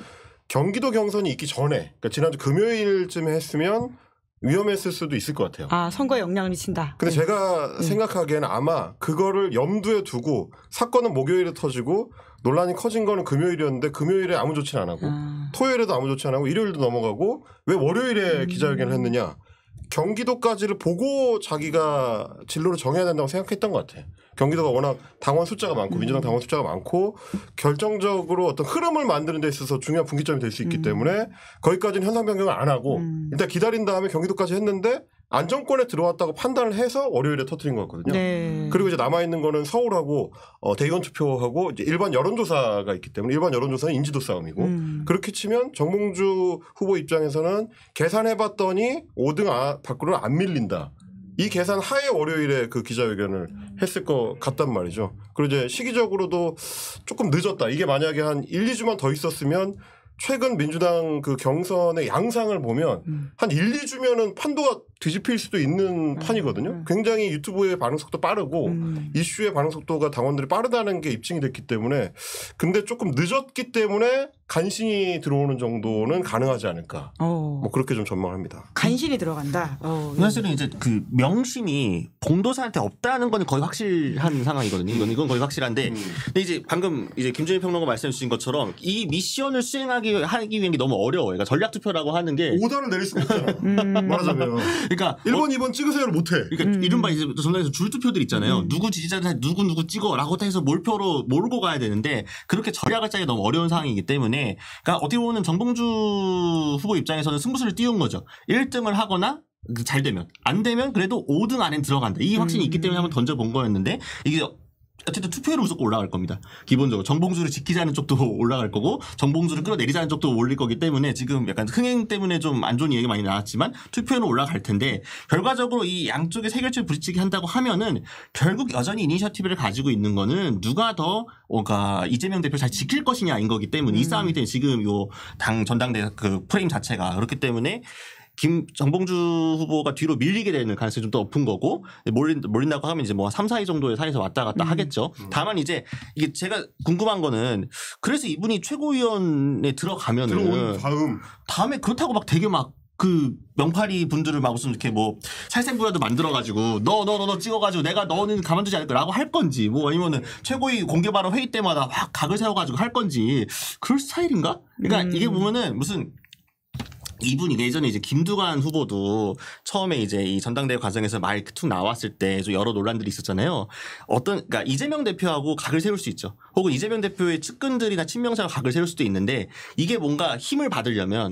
경기도 경선이 있기 전에 그러니까 지난주 금요일쯤에 했으면 위험했을 수도 있을 것 같아요. 아, 선거에 영향을 미친다. 근데 제가 생각하기에는 아마 그거를 염두에 두고 사건은 목요일에 터지고 논란이 커진 거는 금요일이었는데 금요일에 아무 조치는 안 하고 토요일에도 아무 조치 안 하고 일요일도 넘어가고 왜 월요일에 기자회견을 했느냐. 경기도까지를 보고 자기가 진로를 정해야 된다고 생각했던 것 같아. 경기도가 워낙 당원 숫자가 많고 민주당 당원 숫자가 많고 결정적으로 어떤 흐름을 만드는 데 있어서 중요한 분기점이 될 수 있기 때문에 거기까지는 현상 변경을 안 하고 일단 기다린 다음에 경기도까지 했는데 안정권에 들어왔다고 판단을 해서 월요일에 터뜨린 거였거든요. 네. 그리고 이제 남아있는 거는 서울하고 대의원 투표하고 이제 일반 여론조사가 있기 때문에 일반 여론조사는 인지도 싸움이고 그렇게 치면 정봉주 후보 입장에서는 계산해봤더니 5등 밖으로는 안 밀린다. 이 계산 하에 월요일에 그 기자회견을 했을 것 같단 말이죠. 그리고 이제 시기적으로도 조금 늦었다. 이게 만약에 한 1, 2주만 더 있었으면 최근 민주당 그 경선의 양상을 보면 한 1, 2주면은 판도가 뒤집힐 수도 있는 판이거든요. 굉장히 유튜브의 반응 속도 빠르고 이슈의 반응 속도가 당원들이 빠르다는 게 입증이 됐기 때문에 근데 조금 늦었기 때문에 간신히 들어오는 정도는 가능하지 않을까. 뭐 그렇게 좀 전망합니다. 간신히 들어간다. 사실은 이제 그 명심이 봉도사한테 없다는 건 거의 확실한 상황이거든요. 이건 거의 확실한데 근데 이제 방금 이제 김준일 평론가 말씀해 주신 것처럼 이 미션을 수행하기 위한 게 너무 어려워요. 그러니까 전략 투표라고 하는 게 오단을 내릴 수가 없잖아. 말하자면. 그러니까 1번, 2번 찍으세요를 못해. 그러니까 이른바 이제 전략에서 줄투표들 있잖아요. 누구 지지자한테 누구 찍어라고 해서 몰표로 몰고 가야 되는데 그렇게 전략을 짜기 너무 어려운 상황이기 때문에 때문에 그러니까 어떻게 보면 정봉주 후보 입장에서는 승부수를 띄운 거죠. 1등을 하거나 잘 되면 안 되면 그래도 5등 안에 들어간다. 이 확신이 있기 때문에 한번 던져본 거였는데 이게 어쨌든 투표율은 무조건 올라갈 겁니다. 기본적으로 정봉주를 지키자는 쪽도 올라갈 거고 정봉주를 끌어내리자는 쪽도 올릴 거기 때문에 지금 약간 흥행 때문에 좀 안 좋은 얘기가 많이 나왔지만 투표율은 올라갈 텐데 결과적으로 이 양쪽의 세결점 부딪히기 한다고 하면은 결국 여전히 이니셔티브를 가지고 있는 거는 누가 더 뭔가 이재명 대표 잘 지킬 것이냐인 거기 때문에 이 싸움이 때문에 지금 요 당 전당대 그 프레임 자체가 그렇기 때문에 정봉주 후보가 뒤로 밀리게 되는 가능성이 좀 더 높은 거고 몰린다고 하면 이제 뭐 3, 4위 정도의 사이에서 왔다 갔다 하겠죠. 다만 이제 이게 제가 궁금한 거는 그래서 이분이 최고위원에 들어가면은 다음에 그렇다고 막 되게 막 그 명파리 분들을 막 무슨 이렇게 뭐 살생부라도 만들어가지고 너 찍어가지고 내가 너는 가만두지 않을 거라고 할 건지 뭐 아니면은 최고위 공개 발언 회의 때마다 확 각을 세워가지고 할 건지 그럴 스타일인가? 그러니까 이게 보면은 무슨 이분이 예전에 이제 김두관 후보도 처음에 이제 이 전당대회 과정에서 마이크 툭 나왔을 때 좀 여러 논란들이 있었잖아요. 그러니까 이재명 대표하고 각을 세울 수 있죠. 혹은 이재명 대표의 측근들이나 친명자가 각을 세울 수도 있는데 이게 뭔가 힘을 받으려면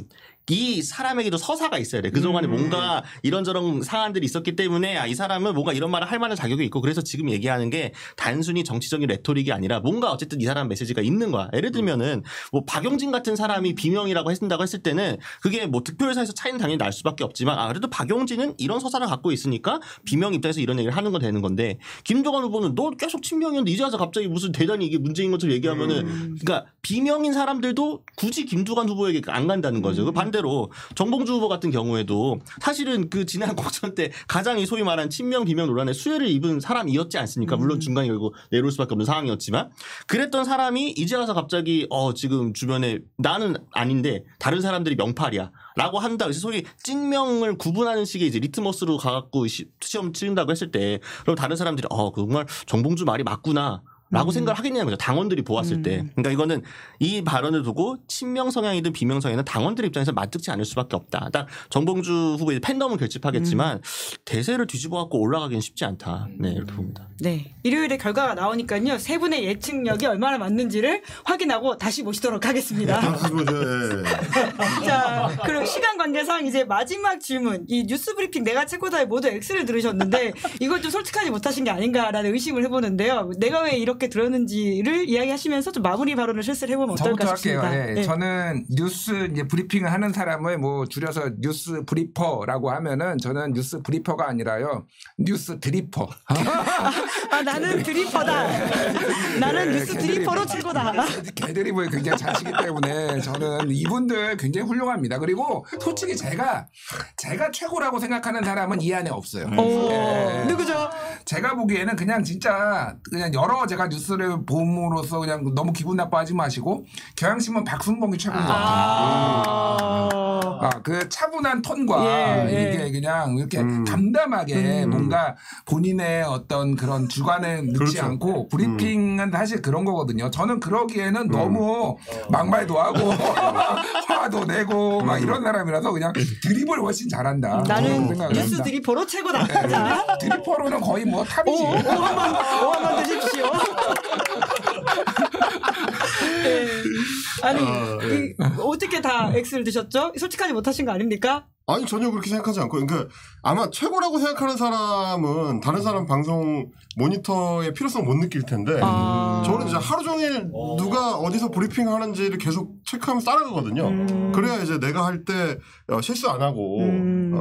이 사람에게도 서사가 있어야 돼. 그동안에 뭔가 이런저런 상황들이 있었기 때문에 이 사람은 뭔가 이런 말을 할 만한 자격이 있고 그래서 지금 얘기하는 게 단순히 정치적인 레토릭이 아니라 뭔가 어쨌든 이 사람 메시지가 있는 거야. 예를 들면은 뭐 박용진 같은 사람이 비명이라고 했다고 했을 때는 그게 뭐 득표율에서 차이는 당연히 날 수밖에 없지만 그래도 박용진은 이런 서사를 갖고 있으니까 비명 입장에서 이런 얘기를 하는 건 되는 건데 김두관 후보는 너 계속 친명이었는데 이제 와서 갑자기 무슨 대단히 이게 문제인 것처럼 얘기하면은 그러니까 비명인 사람들도 굳이 김두관 후보에게 안 간다는 거죠. 반대로 정봉주 후보 같은 경우에도 사실은 그 지난 공천 때 가장 이 소위 말한 친명 비명 논란에 수혜를 입은 사람이었지 않습니까? 물론 중간에 결국 내려올 수밖에 없는 상황이었지만 그랬던 사람이 이제 와서 갑자기 지금 주변에 나는 아닌데 다른 사람들이 명팔이야 라고 한다. 그래서 소위 찐명을 구분하는 식의 이제 리트머스로 가갖고 시험 치른다고 했을 때 그럼 다른 사람들이 정말 정봉주 말이 맞구나 라고 생각을 하겠냐는 거죠. 당원들이 보았을 때. 그러니까 이거는 이 발언을 두고 친명 성향이든 비명 성향이든 당원들 입장에서 맞득지 않을 수밖에 없다. 딱 정봉주 후보의 팬덤은 결집하겠지만 대세를 뒤집어 갖고 올라가기는 쉽지 않다. 네, 이렇게 봅니다. 네. 일요일에 결과가 나오니까요. 세 분의 예측력이 얼마나 맞는지를 확인하고 다시 모시도록 하겠습니다. 자, 그럼 시간 관계상 이제 마지막 질문. 이 뉴스 브리핑 내가 최고다에 모두 X를 들으셨는데 이걸 좀 솔직하지 못하신 게 아닌가라는 의심을 해보는데요. 내가 왜 이렇게 들었는지를 이야기하시면서 좀 마무리 발언을 실수를 해보면 어떨까 싶습니다. 할게요. 네. 저는 뉴스 이제 브리핑을 하는 사람을 뭐 줄여서 뉴스 브리퍼라고 하면은 저는 뉴스 브리퍼가 아니라요. 뉴스 드리퍼. 나는 드리퍼다. 나는 뉴스 드리퍼로 최고다. 개드립을 굉장히 잘 치기 때문에 저는 이분들 굉장히 훌륭합니다. 그리고 솔직히 제가 최고라고 생각하는 사람은 이 안에 없어요. 네. 누구죠? 제가 보기에는 그냥 진짜 그냥 여러 제가 뉴스를 봄으로써 그냥 너무 기분 나빠하지 마시고 경향신문 박순봉이 최고인 것 같아요. 그 차분한 톤과 이게 그냥 이렇게 담담하게 뭔가 본인의 어떤 그런 주관에 넣지 않고 브리핑은 사실 그런 거거든요. 저는 그러기에는 너무 막말도 하고 화도 내고 막 이런 사람이라서 그냥 드립을 훨씬 잘한다. 나는 뉴스 드리퍼로 최고다. 네, 드리퍼로는 거의 뭐 탑이지. 오 한번 드십시오. 네. 아니 어떻게 다 X를 드셨죠? 솔직하지 못하신 거 아닙니까? 아니 전혀 그렇게 생각하지 않고 그러니까 아마 최고라고 생각하는 사람은 다른 사람 방송 모니터의 필요성 못 느낄 텐데 저는 이제 하루 종일 누가 어디서 브리핑 하는지를 계속 체크하면서 따라가거든요. 그래야 이제 내가 할 때 실수 안 하고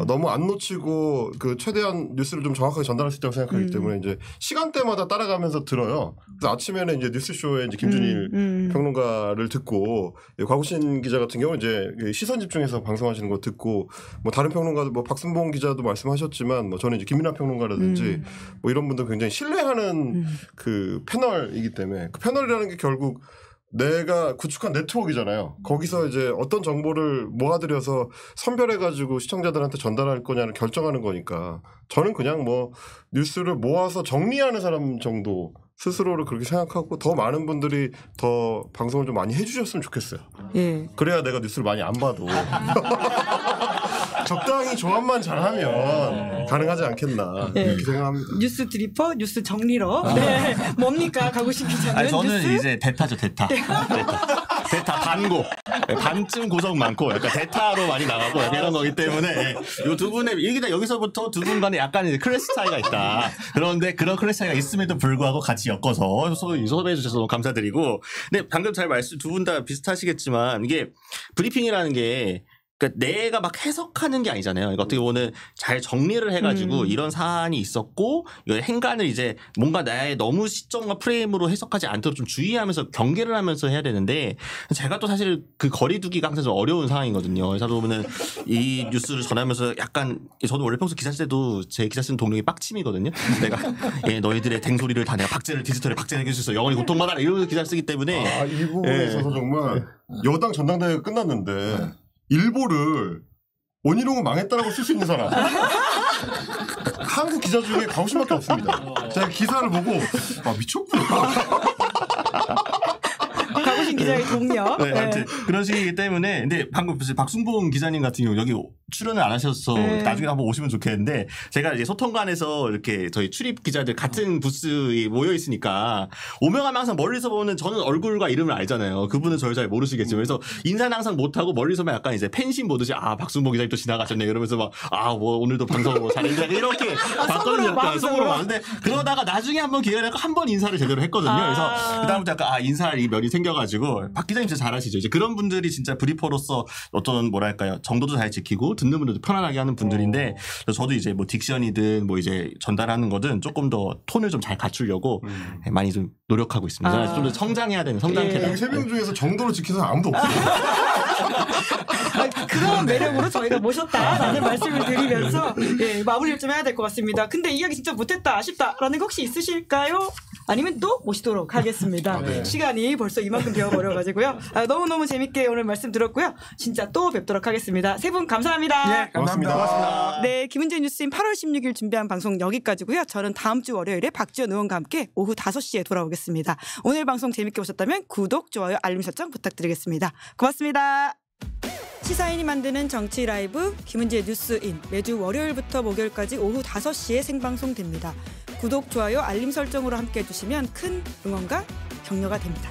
너무 안 놓치고 그 최대한 뉴스를 좀 정확하게 전달할 수 있다고 생각하기 때문에 이제 시간대마다 따라가면서 들어요. 그래서 아침에는 이제 뉴스쇼에 이제 김준일 평론가를 듣고 곽우신 기자 같은 경우는 이제 시선 집중해서 방송하시는 거 듣고 뭐 다른 평론가도 뭐 박순봉 기자도 말씀하셨지만 뭐 저는 이제 김민하 평론가라든지 뭐 이런 분들 굉장히 신뢰하는 그 패널이기 때문에 그 패널이라는 게 결국 내가 구축한 네트워크잖아요. 거기서 이제 어떤 정보를 모아들여서 선별해가지고 시청자들한테 전달할 거냐를 결정하는 거니까 저는 그냥 뭐 뉴스를 모아서 정리하는 사람 정도 스스로를 그렇게 생각하고 더 많은 분들이 더 방송을 좀 많이 해주셨으면 좋겠어요. 그래야 내가 뉴스를 많이 안 봐도. 적당히 조합만 잘하면 가능하지 않겠나 이렇게 생각합니다. 뉴스 드리퍼, 뉴스 정리러. 네. 뭡니까 가구신 기자는? 아니, 저는 뉴스? 이제 대타죠, 대타. 대타 반고 반쯤 고성 많고 약간 대타로 많이 나가고 이런 거기 때문에 이 두 분의 얘기다 여기서부터 두 분 간에 약간 이제 클래스 차이가 있다. 그런데 그런 클래스 차이가 있음에도 불구하고 같이 엮어서 소개해 주셔서 너무 감사드리고. 근데 방금 잘 말씀 두 분 다 비슷하시겠지만 이게 브리핑이라는 게 그러니까 내가 막 해석하는 게 아니잖아요. 그러니까 어떻게 보면 잘 정리를 해가지고 이런 사안이 있었고 이걸 행간을 이제 뭔가 나의 너무 시점과 프레임으로 해석하지 않도록 좀 주의하면서 경계를 하면서 해야 되는데 제가 또 사실 그 거리두기가 항상 좀 어려운 상황이거든요. 그래서 보면은 이 뉴스를 전하면서 약간 저도 원래 평소 기사 쓸 때도 제 기사 쓰는 동력이 빡침이거든요. 내가 너희들의 댕소리를 다 내가 박제를 디지털에 박제해줄 수 있어. 영원히 고통받아라 이런 기사를 쓰기 때문에 이 부분에 있어서 정말 여당 전당대회가 끝났는데 일보를 원희룡은 망했다라고 쓸 수 있는 사람 한국 기자 중에 가오신밖에 없습니다. 제가 기사를 보고 미쳤구나. 가구신 기자의 동료. 네, 아무튼 그런 식이기 때문에. 근데 방금 박순봉 기자님 같은 경우 여기 출연을 안 하셔서 나중에 한번 오시면 좋겠는데 제가 이제 소통관에서 이렇게 저희 출입 기자들 같은 부스에 모여 있으니까 오면 가면 항상 멀리서 보면 저는 얼굴과 이름을 알잖아요. 그분은 저를 잘 모르시겠지만 그래서 인사는 항상 못하고 멀리서만 약간 이제 팬심 보듯이 박순봉 기자님 또 지나가셨네 이러면서 막 뭐 오늘도 방송 잘했는데 이렇게 봤거든요. 속으로 왔는데 그러다가 나중에 한번 기회를 내고 한 번 인사를 제대로 했거든요. 그래서 그다음부터 약간 인사할 이 면이 생겨가지고 박 기자님 진짜 잘하시죠. 이제 그런 분들이 진짜 브리퍼로서 어떤 뭐랄까요 정도도 잘 지키고 듣는 분들도 편안하게 하는 분들인데 저도 이제 뭐 딕션이든 뭐 이제 전달하는 거든 조금 더 톤을 좀 잘 갖추려고 많이 좀 노력하고 있습니다. 좀 더 성장해야 되는 성장해야 여기 세 명 중에서 정도를 지키는 사람 아무도 없어요. 그런 매력으로 저희가 모셨다라는 말씀을 드리면서 마무리를 좀 해야 될 것 같습니다. 근데 이야기 진짜 못했다 아쉽다라는 거 혹시 있으실까요? 아니면 또 모시도록 하겠습니다. 시간이 벌써 이만큼 되어버려가지고요. 너무너무 재밌게 오늘 말씀 들었고요. 진짜 또 뵙도록 하겠습니다. 세 분 감사합니다. 예, 고맙습니다. 네, 김은재 뉴스인 8월 16일 준비한 방송 여기까지고요. 저는 다음 주 월요일에 박지원 의원과 함께 오후 5시에 돌아오겠습니다. 오늘 방송 재밌게 보셨다면 구독, 좋아요, 알림 설정 부탁드리겠습니다. 고맙습니다. 시사인이 만드는 정치 라이브 김은재 뉴스인 매주 월요일부터 목요일까지 오후 5시에 생방송됩니다. 구독, 좋아요, 알림 설정으로 함께해 주시면 큰 응원과 격려가 됩니다.